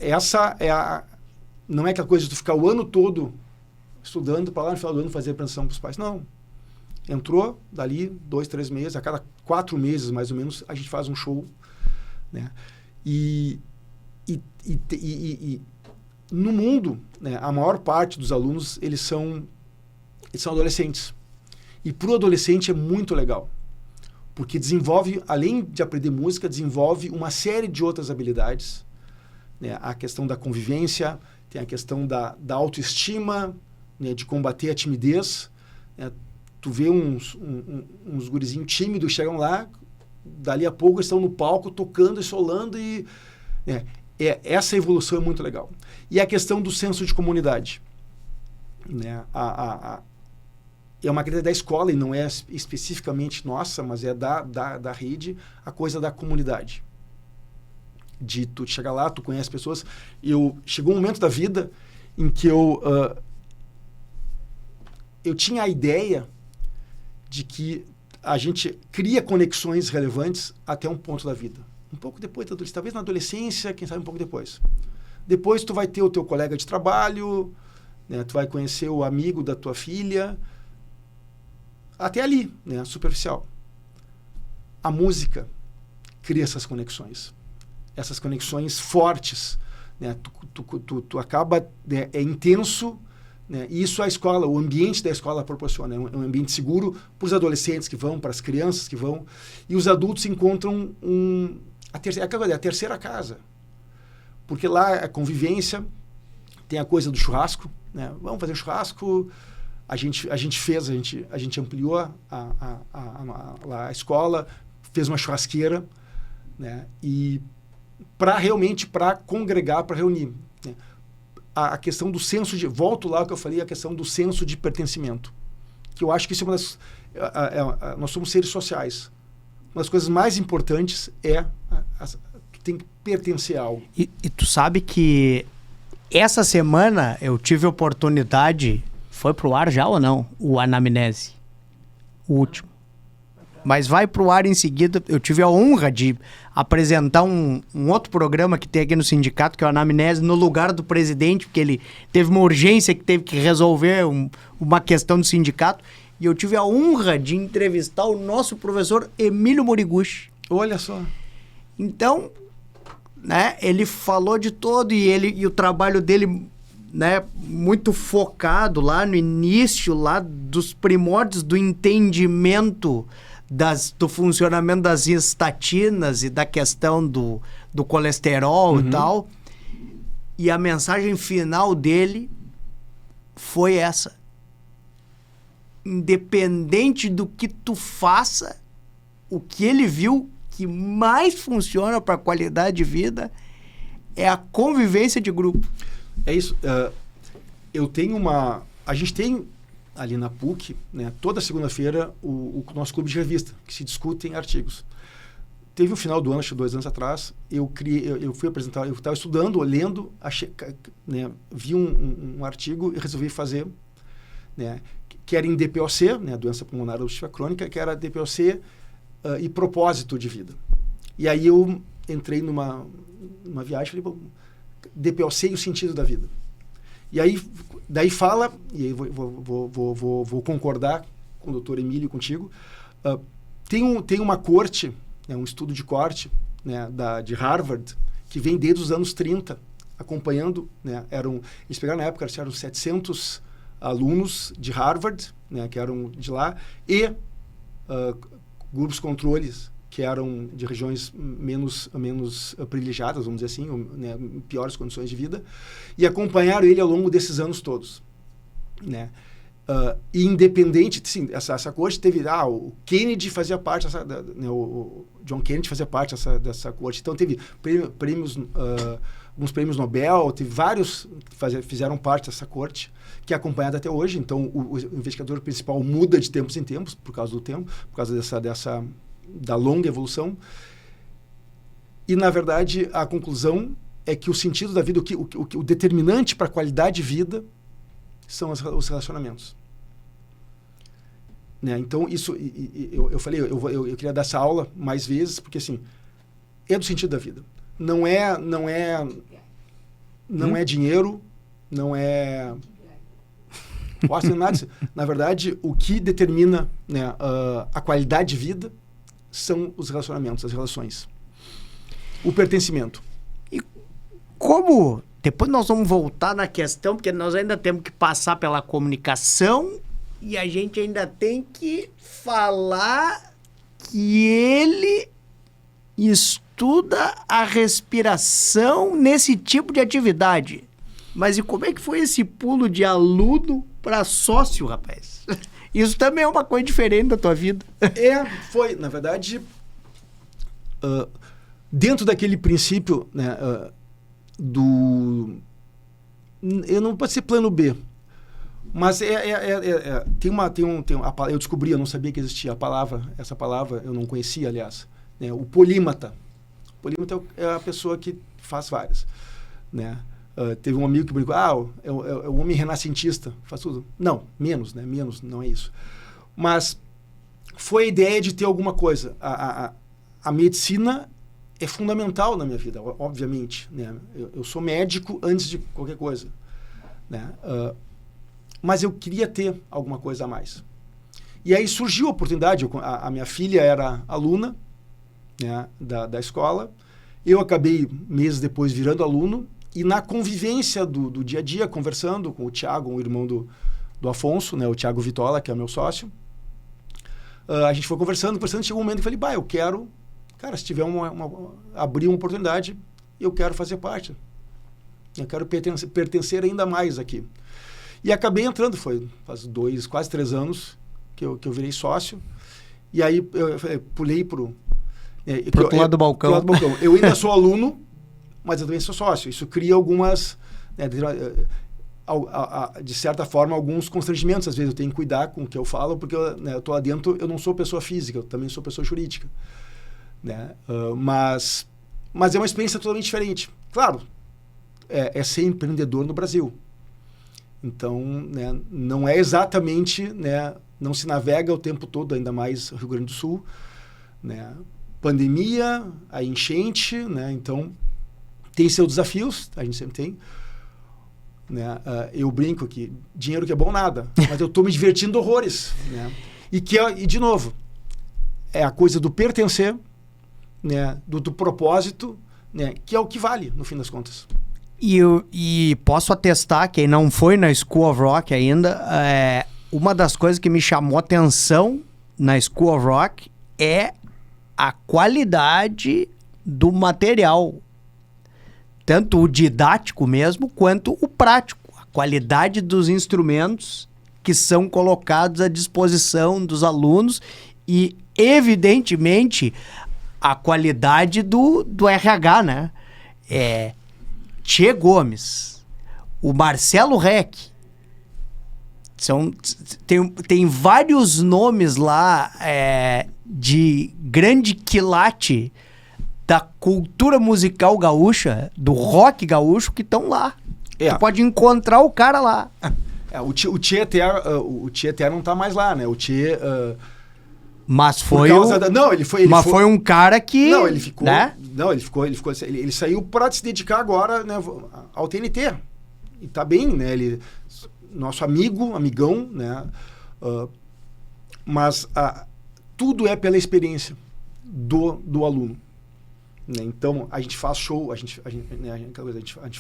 essa não é aquela coisa de tu ficar o ano todo estudando para lá no final do ano fazer apreensão para os pais, não. Entrou, dali 2, 3 meses, a cada 4 meses, mais ou menos, a gente faz um show, né? E no mundo, né, a maior parte dos alunos, eles são adolescentes. E para o adolescente é muito legal, porque desenvolve, além de aprender música, desenvolve uma série de outras habilidades, né? A questão da convivência, tem a questão da autoestima, né, de combater a timidez, né? Tu vê uns gurizinhos tímidos chegam lá, dali a pouco estão no palco tocando e solando e essa evolução é muito legal. E a questão do senso de comunidade, né? É uma coisa da escola e não é especificamente nossa, mas é da rede, a coisa da comunidade. De tu chegar lá, tu conhece pessoas. Chegou um momento da vida em que eu tinha a ideia de que a gente cria conexões relevantes até um ponto da vida. Um pouco depois da adolescência, talvez na adolescência, quem sabe um pouco depois. Depois tu vai ter o teu colega de trabalho, né? Tu vai conhecer o amigo da tua filha, até ali, né? Superficial. A música cria essas conexões fortes, né? Tu acaba, né? É intenso, né? E isso a escola, o ambiente da escola proporciona. É um ambiente seguro para os adolescentes que vão, para as crianças que vão, e os adultos encontram a terceira casa. Porque lá a convivência, tem a coisa do churrasco, né? Vamos fazer churrasco. A gente ampliou a escola, fez uma churrasqueira, né? E para congregar, para reunir, né? A questão do senso de... Volto lá ao que eu falei, a questão do senso de pertencimento. Que eu acho que isso é uma das... nós somos seres sociais. Uma das coisas mais importantes é que tem que pertencer a algo. E tu sabe que essa semana eu tive a oportunidade... Foi pro ar já ou não? O Anamnese. O último. Mas vai pro ar em seguida. Eu tive a honra de apresentar um outro programa que tem aqui no sindicato, que é o Anamnese, no lugar do presidente, porque ele teve uma urgência que teve que resolver uma questão do sindicato. E eu tive a honra de entrevistar o nosso professor Emílio Moriguchi. Olha só. Então, né, ele falou de todo e o trabalho dele... Né, muito focado lá no início, lá dos primórdios do entendimento do funcionamento das estatinas e da questão do colesterol e tal. E a mensagem final dele foi essa. Independente do que tu faça, o que ele viu que mais funciona para a qualidade de vida é a convivência de grupo. É isso. Eu tenho a gente tem ali na PUC, né, toda segunda-feira, o nosso clube de revista, que se discutem artigos. Teve um final do ano, acho que 2 anos atrás, eu fui apresentar, eu estava estudando, lendo, né, vi um artigo e resolvi fazer, né, que era em DPOC, né, doença pulmonar obstrutiva crônica, que era DPOC e propósito de vida. E aí eu entrei numa viagem e falei, bom, DPOC e o sentido da vida. E aí, daí fala, e aí vou concordar com o doutor Emílio, contigo, tem uma corte, né, um estudo de corte, né, de Harvard, que vem desde os anos 30, acompanhando, né, eles pegaram na época, eram 700 alunos de Harvard, né, que eram de lá, e grupos controles, que eram de regiões menos privilegiadas, vamos dizer assim, né, piores condições de vida, e acompanharam ele ao longo desses anos todos, né? E independente, sim, essa corte teve, o Kennedy fazia parte, né, o John Kennedy fazia parte dessa corte, então teve prêmios, alguns prêmios Nobel, teve vários que fizeram parte dessa corte, que é acompanhada até hoje, então o investigador principal muda de tempos em tempos, por causa do tempo, por causa da longa evolução. E, na verdade, a conclusão é que o sentido da vida, o determinante para a qualidade de vida são os relacionamentos. Né? Então, isso, eu falei, eu queria dar essa aula mais vezes, porque, assim, é do sentido da vida. Não é dinheiro, não é... Na verdade, o que determina, né, a qualidade de vida são os relacionamentos, as relações. O pertencimento. E como... Depois nós vamos voltar na questão, porque nós ainda temos que passar pela comunicação e a gente ainda tem que falar que ele estuda a respiração nesse tipo de atividade. Mas e como é que foi esse pulo de aluno para sócio, rapaz? Isso também é uma coisa diferente da tua vida. Foi, na verdade, dentro daquele princípio, né, eu não pode ser plano B, mas eu descobri, eu não sabia que existia essa palavra eu não conhecia, aliás, né, o polímata. O polímata é a pessoa que faz várias, né? Teve um amigo que brincou, é o homem renascentista, faz tudo. Não, menos, né? Menos, não é isso. Mas foi a ideia de ter alguma coisa. A medicina é fundamental na minha vida, obviamente, né? Eu sou médico antes de qualquer coisa, né? Mas eu queria ter alguma coisa a mais. E aí surgiu a oportunidade. A minha filha era aluna, né, da escola. Eu acabei, meses depois, virando aluno. E na convivência do dia a dia, conversando com o Thiago, o irmão do Afonso, né, o Thiago Vitola, que é o meu sócio, a gente foi conversando, chegou um momento que eu falei, eu quero, cara, se tiver abrir uma oportunidade, eu quero fazer parte. Eu quero pertencer ainda mais aqui. E acabei entrando, faz quase 3 anos que eu virei sócio. E aí eu pulei pro outro lado do balcão. Eu ainda sou aluno, mas eu também sou sócio. Isso cria algumas, né, de certa forma, alguns constrangimentos. Às vezes eu tenho que cuidar com o que eu falo, porque eu estou lá dentro, eu não sou pessoa física, eu também sou pessoa jurídica. Né? Mas é uma experiência totalmente diferente. Claro, é ser empreendedor no Brasil. Então, né, não é exatamente, né, não se navega o tempo todo, ainda mais Rio Grande do Sul, né? Pandemia, a enchente, né? Então tem seus desafios, a gente sempre tem, né? Eu brinco que dinheiro que é bom nada, mas eu estou me divertindo horrores, né? E de novo, é a coisa do pertencer, né? Do propósito, né? Que é o que vale no fim das contas. E posso atestar, quem não foi na School of Rock ainda, uma das coisas que me chamou atenção na School of Rock é a qualidade do material. Tanto o didático mesmo, quanto o prático. A qualidade dos instrumentos que são colocados à disposição dos alunos e, evidentemente, a qualidade do RH, né? Tchê Gomes, o Marcelo Reck, tem vários nomes lá de grande quilate da cultura musical gaúcha, do rock gaúcho, que estão lá. Você pode encontrar o cara lá. O Tchê não está mais lá, né? O Tchê... Mas foi foi um cara que... Não, ele ficou... Né? Não, ele saiu para se dedicar agora, né, ao TNT. E tá bem, né? Ele, nosso amigão, né? Mas tudo é pela experiência do aluno. Né? Então, a gente faz show, a gente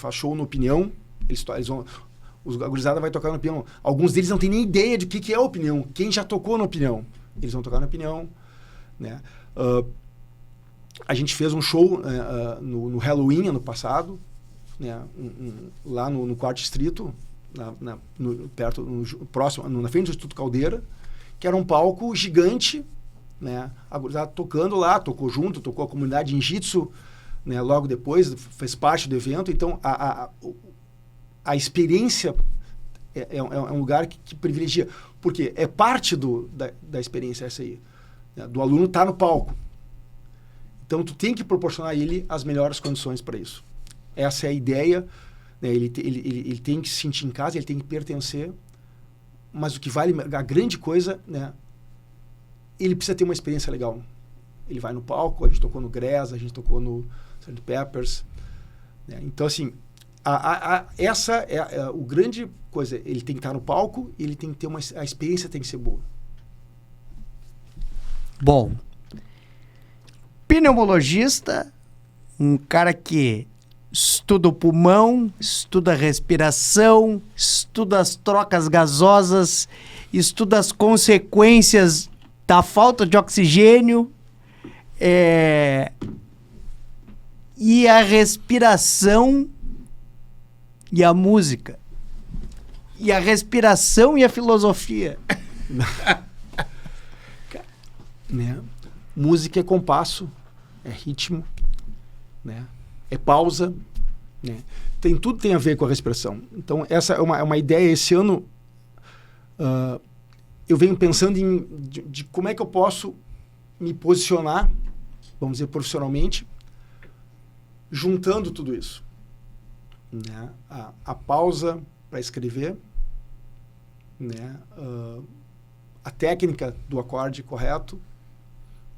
faz show na Opinião, a gurizada vai tocar na Opinião. Alguns deles não têm nem ideia de o que é a Opinião. Quem já tocou na Opinião? Eles vão tocar na Opinião, né? A gente fez um show no Halloween, ano passado, né? Lá no Quarto Distrito, próximo, na frente do Instituto Caldeira, que era um palco gigante, né? A gurizada tocando lá, tocou junto, tocou a comunidade Ninjitsu, né? Logo depois, fez parte do evento. Então, a experiência é um lugar que privilegia, porque é parte da experiência essa aí, né? Do aluno estar no palco. Então, tu tem que proporcionar a ele as melhores condições para isso. Essa é a ideia, né? Ele tem que se sentir em casa, ele tem que pertencer, mas o que vale, a grande coisa, né? Ele precisa ter uma experiência legal. Ele vai no palco, a gente tocou no Greza, a gente tocou no Sgt. Peppers, né? Então, assim, essa é o grande coisa. Ele tem que estar no palco, ele tem que ter a experiência tem que ser boa. Bom, pneumologista, um cara que estuda o pulmão, estuda a respiração, estuda as trocas gasosas, estuda as consequências da falta de oxigênio, e a respiração e a música. E a respiração e a filosofia. Né? Música é compasso, é ritmo, né? É pausa, né? Tudo tem a ver com a respiração. Então, essa é uma ideia. Esse ano, eu venho pensando de como é que eu posso me posicionar, vamos dizer, profissionalmente, juntando tudo isso. né? A pausa para escrever, né? A técnica do acorde correto,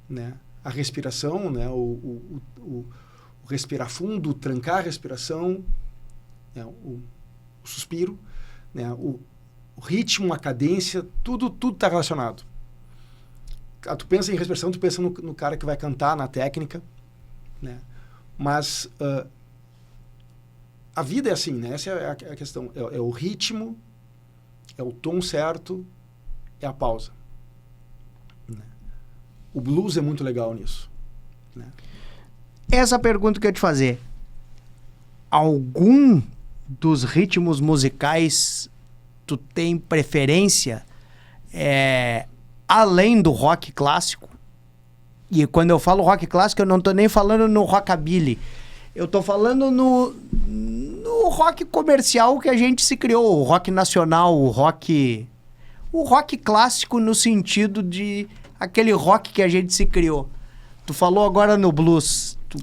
né? A respiração, né? O respirar fundo, trancar a respiração, né? O suspiro, né? O ritmo, a cadência, tudo está relacionado. Tu pensa em respiração, tu pensa no cara que vai cantar, na técnica, né? Mas a vida é assim, né? Essa é a questão. É o ritmo, é o tom certo, é a pausa. Né? O blues é muito legal nisso. Né? Essa pergunta que eu ia te fazer. Algum dos ritmos musicais tu tem preferência além do rock clássico? E quando eu falo rock clássico, eu não tô nem falando no rockabilly. Eu tô falando no rock comercial que a gente se criou, o rock nacional, o rock clássico no sentido de aquele rock que a gente se criou. Tu falou agora no blues. Tu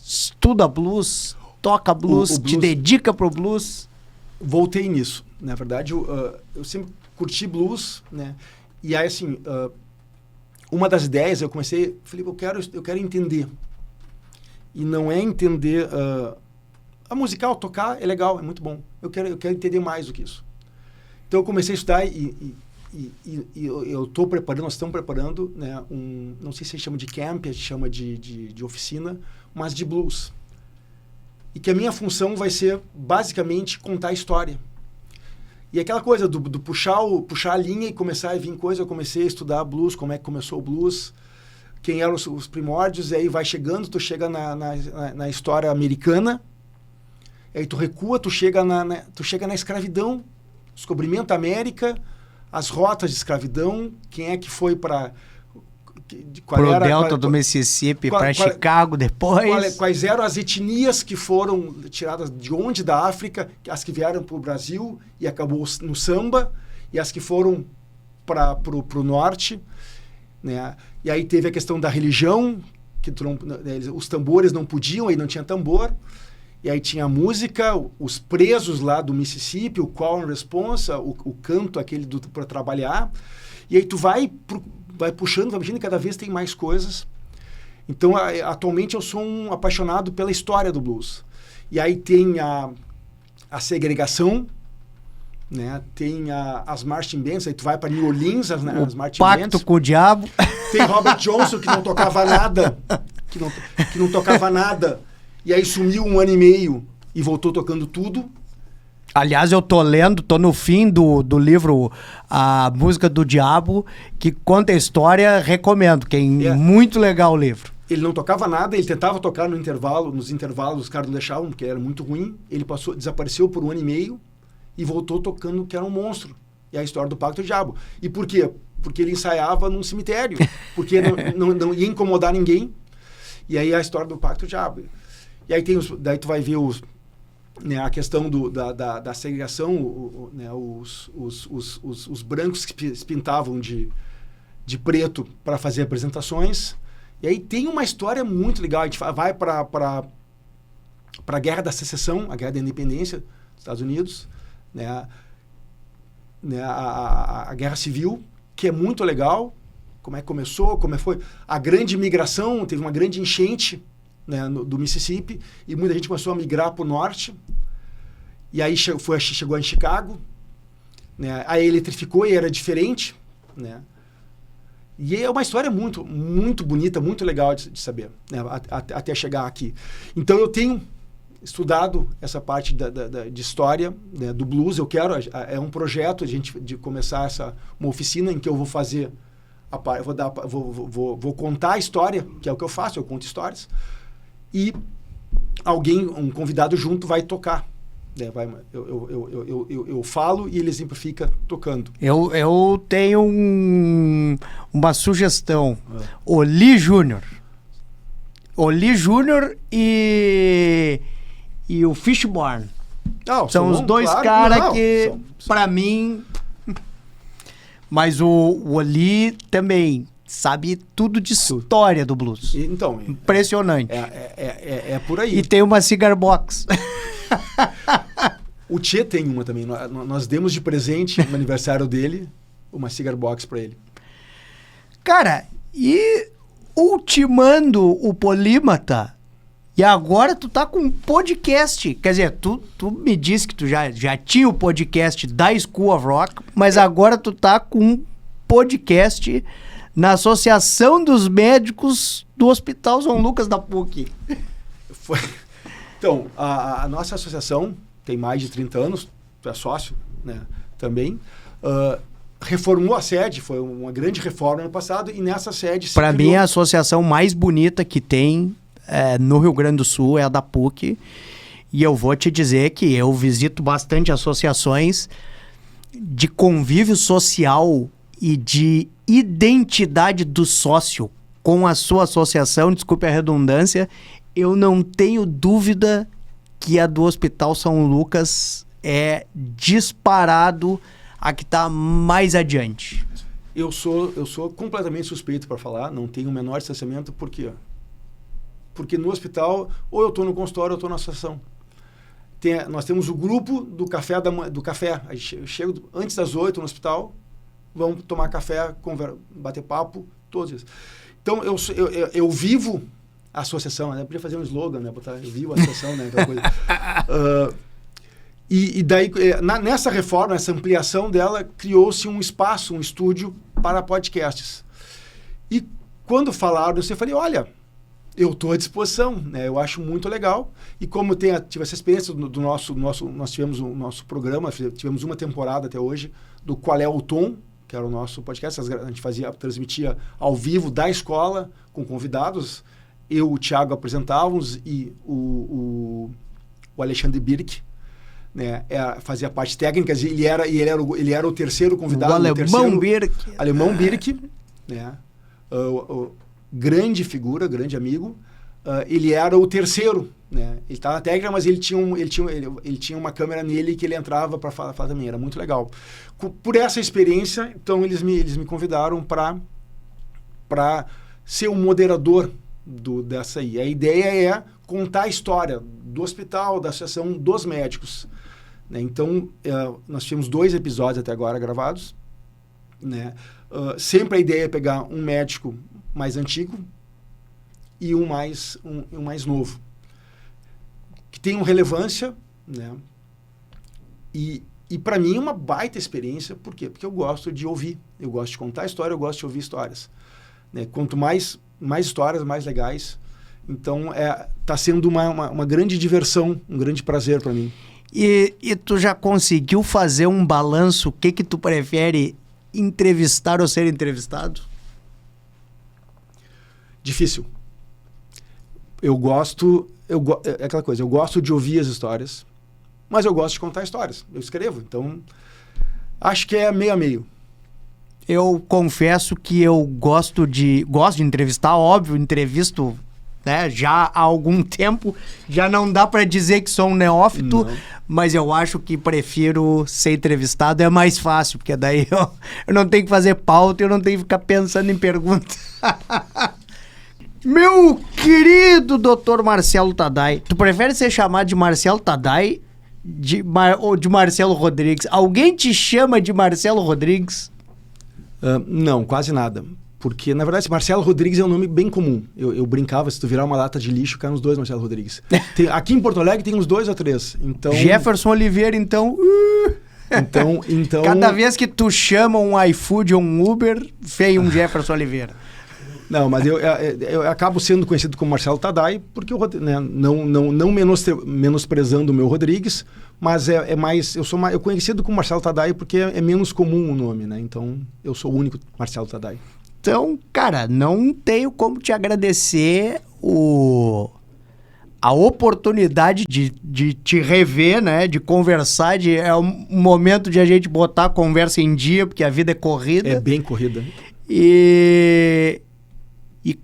estuda blues, toca blues, o blues, te dedica pro blues. Voltei nisso. Na verdade, eu sempre curti blues, né? E aí, assim, uma das ideias, eu comecei, falei, eu quero entender. E não é entender... a musical, tocar, é legal, é muito bom. Eu quero entender mais do que isso. Então, eu comecei a estudar e eu estou preparando, nós estamos preparando, né, não sei se a gente chama de camp, a gente chama de oficina, mas de blues. E que a minha função vai ser, basicamente, contar a história. E aquela coisa do puxar a linha e começar a vir coisa, eu comecei a estudar blues, como é que começou o blues, quem eram os primórdios, e aí vai chegando, tu chega na história americana, e aí tu recua, tu chega na escravidão, descobrimento da América, as rotas de escravidão, quem é que foi para... Pro delta do Mississippi, para Chicago depois. Quais eram as etnias que foram tiradas de onde da África, as que vieram para o Brasil e acabou no samba, e as que foram para o norte. Né? E aí teve a questão da religião, que os tambores não podiam, aí não tinha tambor. E aí tinha a música, os presos lá do Mississippi, o call and response, o canto aquele para trabalhar. E aí tu vai puxando, vai mexendo, e cada vez tem mais coisas. Então, atualmente eu sou um apaixonado pela história do blues. E aí tem a segregação, né? Tem as marching bands, aí tu vai para New Orleans, as marching bands. Pacto com o diabo. Tem Robert Johnson, que não tocava nada, que não tocava nada, e aí sumiu 1 ano e meio e voltou tocando tudo. Aliás, eu tô no fim do livro A Música do Diabo, que conta a história, recomendo, muito legal o livro. Ele não tocava nada, ele tentava tocar nos intervalos os caras não deixavam, porque era muito ruim. Ele desapareceu por 1 ano e meio e voltou tocando que era um monstro. E a história do Pacto do Diabo. E por quê? Porque ele ensaiava num cemitério, porque não ia incomodar ninguém. E aí a história do Pacto do Diabo. E aí daí tu vai ver né, a questão da segregação, né, os brancos que se pintavam de preto para fazer apresentações. E aí tem uma história muito legal. A gente vai para a Guerra da Secessão, a Guerra da Independência dos Estados Unidos, né, a Guerra Civil, que é muito legal. Como é que começou, como foi a grande migração, teve uma grande enchente, né, do Mississippi, e muita gente começou a migrar para o norte, e aí chegou em Chicago, né, aí eletrificou e era diferente, né, e é uma história muito, muito bonita, muito legal de saber, né, até chegar aqui. Então eu tenho estudado essa parte de história, né, do blues. Eu quero, é um projeto de começar uma oficina em que eu vou fazer, vou contar a história, que é o que eu faço, eu conto histórias, e um convidado junto vai tocar. Né? Eu falo e ele exemplifica tocando. Eu tenho uma sugestão. Oli Júnior. Oli Júnior e o Fishborn. São os dois caras que, para mim... Mas o Oli também sabe tudo de história do blues. Então, impressionante. É por aí. E tem uma cigar box. O Tchê tem uma também. Nós demos de presente no aniversário dele uma cigar box para ele. Cara, e ultimando o Polímata, e agora tu tá com um podcast. Quer dizer, tu me disse que tu já tinha o podcast da School of Rock, mas agora tu tá com um podcast na Associação dos Médicos do Hospital São Lucas da PUC. Então, a nossa associação tem mais de 30 anos, tu é sócio, né, também. Reformou a sede, foi uma grande reforma no passado, e nessa sede... Para mim, a associação mais bonita que tem no Rio Grande do Sul é a da PUC, e eu vou te dizer que eu visito bastante associações de convívio social e de identidade do sócio com a sua associação, desculpe a redundância, eu não tenho dúvida que a do Hospital São Lucas é disparado a que está mais adiante. Eu sou completamente suspeito para falar, não tenho o menor distanciamento, por quê? Porque no hospital, ou eu estou no consultório, ou eu estou na associação. Nós temos o grupo do café. Eu chego antes das 8 no hospital, vamos tomar café, bater papo, todos isso. Então, eu vivo a associação, né? Podia fazer um slogan, né? Botar, eu vivo a associação, né? Aquela coisa. E daí, nessa reforma, essa ampliação dela, criou-se um espaço, um estúdio para podcasts. E quando falaram, eu falei, olha, eu estou à disposição, né? Eu acho muito legal. E como tive essa experiência nós tivemos o nosso programa, tivemos uma temporada até hoje, do Qual é o Tom, que era o nosso podcast, a gente transmitia ao vivo da escola, com convidados. Eu, o Thiago, apresentávamos, e o Alexandre Birk, né, fazia parte técnica, ele era o terceiro convidado. Alemão Birk, né, grande figura, grande amigo. Ele era o terceiro, né? Ele estava na técnica, mas ele tinha uma câmera nele que ele entrava para falar também, era muito legal. Por essa experiência, então eles me convidaram para ser o moderador dessa aí. A ideia é contar a história do hospital, da associação dos médicos, né? Então, nós tivemos 2 episódios até agora gravados, né? Sempre a ideia é pegar um médico mais antigo e um mais novo, que tenham relevância, né? E para mim é uma baita experiência. Por quê? Porque eu gosto de ouvir, eu gosto de contar história, eu gosto de ouvir histórias, né? Quanto mais histórias, mais legais. Então, tá sendo uma grande diversão, um grande prazer para mim. E tu já conseguiu fazer um balanço? O que tu prefere, entrevistar ou ser entrevistado? Difícil. É aquela coisa, eu gosto de ouvir as histórias, mas eu gosto de contar histórias. Eu escrevo, então acho que é meio a meio. Eu confesso que eu gosto de entrevistar, óbvio, entrevisto, né, já há algum tempo, já não dá para dizer que sou um neófito, não. Mas eu acho que prefiro ser entrevistado, é mais fácil, porque daí eu não tenho que fazer pauta, eu não tenho que ficar pensando em perguntas. Meu querido Dr. Marcelo Tadai, tu prefere ser chamado de Marcelo Tadai ou de Marcelo Rodrigues? Alguém te chama de Marcelo Rodrigues? Não, quase nada. Porque, na verdade, Marcelo Rodrigues é um nome bem comum. Eu brincava, se tu virar uma lata de lixo, cai nos 2 Marcelo Rodrigues. Aqui em Porto Alegre tem uns 2 ou 3. Então... Jefferson Oliveira, então... Então... Cada vez que tu chama um iFood ou um Uber, vem um Jefferson Oliveira. Não, mas eu acabo sendo conhecido como Marcelo Tadai, porque não menosprezando o meu Rodrigues, mas eu conhecido como Marcelo Tadai porque é menos comum o nome, né? Então, eu sou o único Marcelo Tadai. Então, cara, não tenho como te agradecer a oportunidade de te rever, né? De conversar, é um momento de a gente botar a conversa em dia, porque a vida é corrida. É bem corrida. E,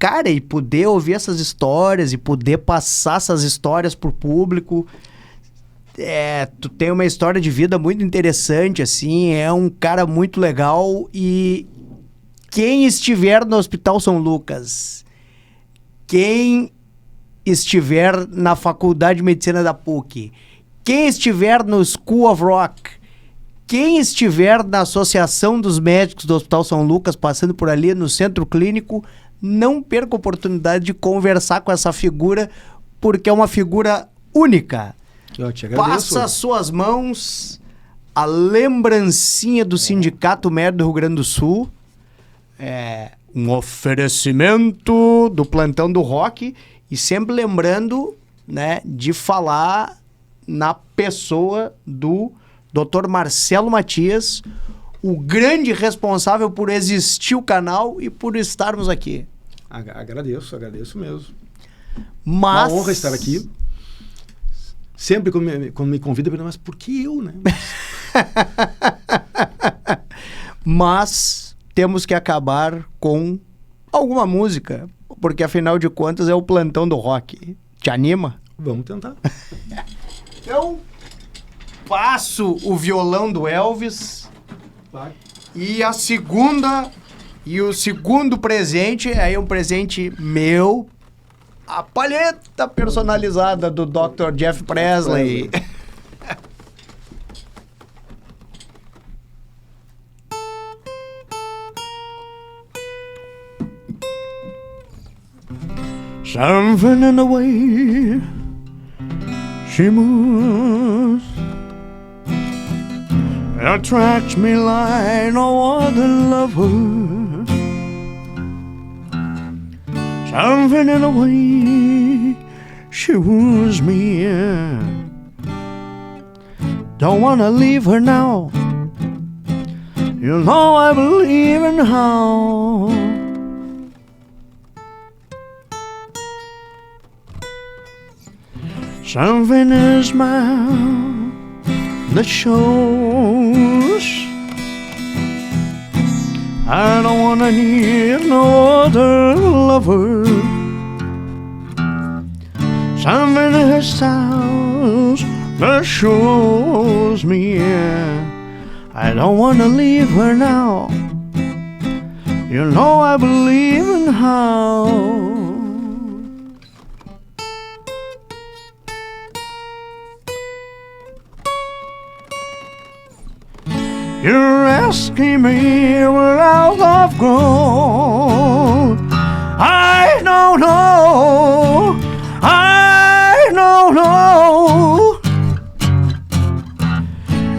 cara, e poder ouvir essas histórias e poder passar essas histórias pro público. Tu tem uma história de vida muito interessante, assim, é um cara muito legal. E quem estiver no Hospital São Lucas, quem estiver na Faculdade de Medicina da PUC, Quem estiver no School of Rock, quem estiver na Associação dos Médicos do Hospital São Lucas, passando por ali no Centro Clínico, não perca a oportunidade de conversar com essa figura, porque é uma figura única. Eu te agradeço. Passa as suas mãos a lembrancinha do Sindicato Médico do Rio Grande do Sul, um oferecimento do Plantão do Rock, e sempre lembrando, né, de falar na pessoa do Dr. Marcelo Matias, o grande responsável por existir o canal e por estarmos aqui. Agradeço mesmo. Mas... Uma honra estar aqui. Sempre quando me convida, eu pergunto, mas por que eu, né? Mas temos que acabar com alguma música, porque afinal de contas é o Plantão do Rock. Te anima? Vamos tentar. Então, passo o violão do Elvis. Vai. E a segunda... E o segundo presente é um presente meu, a palheta personalizada do Dr. Jeff Presley. Something in the way she moves attracts me like no other lover. Something in the way she woos me. Don't wanna leave her now. You know I believe in how. Something in her smile that shows I don't wanna need no other lover. Something in her styles that shows me I don't wanna leave her now. You know I believe in how. You're asking me where our love grows. I don't know. I don't know.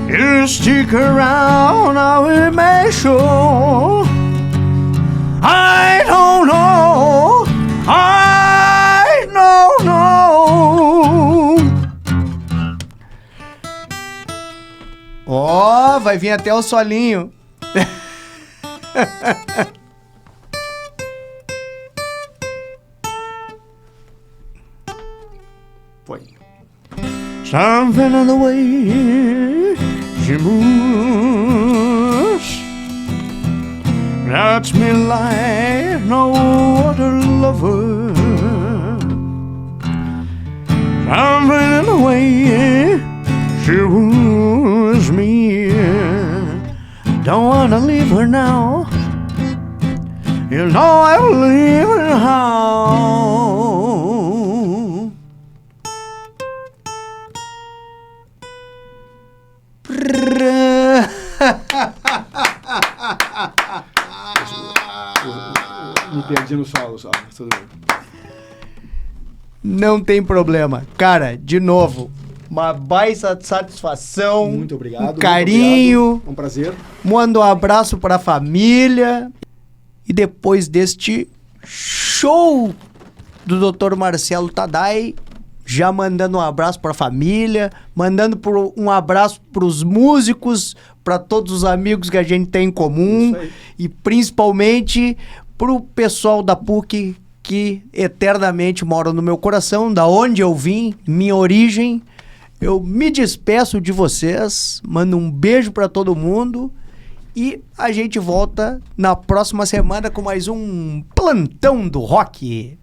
You stick around, now it may show. I don't know. I don't know. Ó, vai vir até o solinho. Foi. Something in the way she moves that's me like no other lover. Something in the way she woos me. Don't wanna leave her now. You know I believe in how. Me perdi no solo só, mas tudo bem. Não tem problema. Cara, de novo, uma baita satisfação. Muito obrigado. Um carinho. Obrigado. Um prazer. Mando um abraço para a família. E depois deste show do Dr. Marcelo Tadai, já mandando um abraço para a família, mandando um abraço para os músicos, para todos os amigos que a gente tem em comum e principalmente para o pessoal da PUC que eternamente mora no meu coração, da onde eu vim, minha origem. Eu me despeço de vocês, mando um beijo para todo mundo e a gente volta na próxima semana com mais um Plantão do Rock.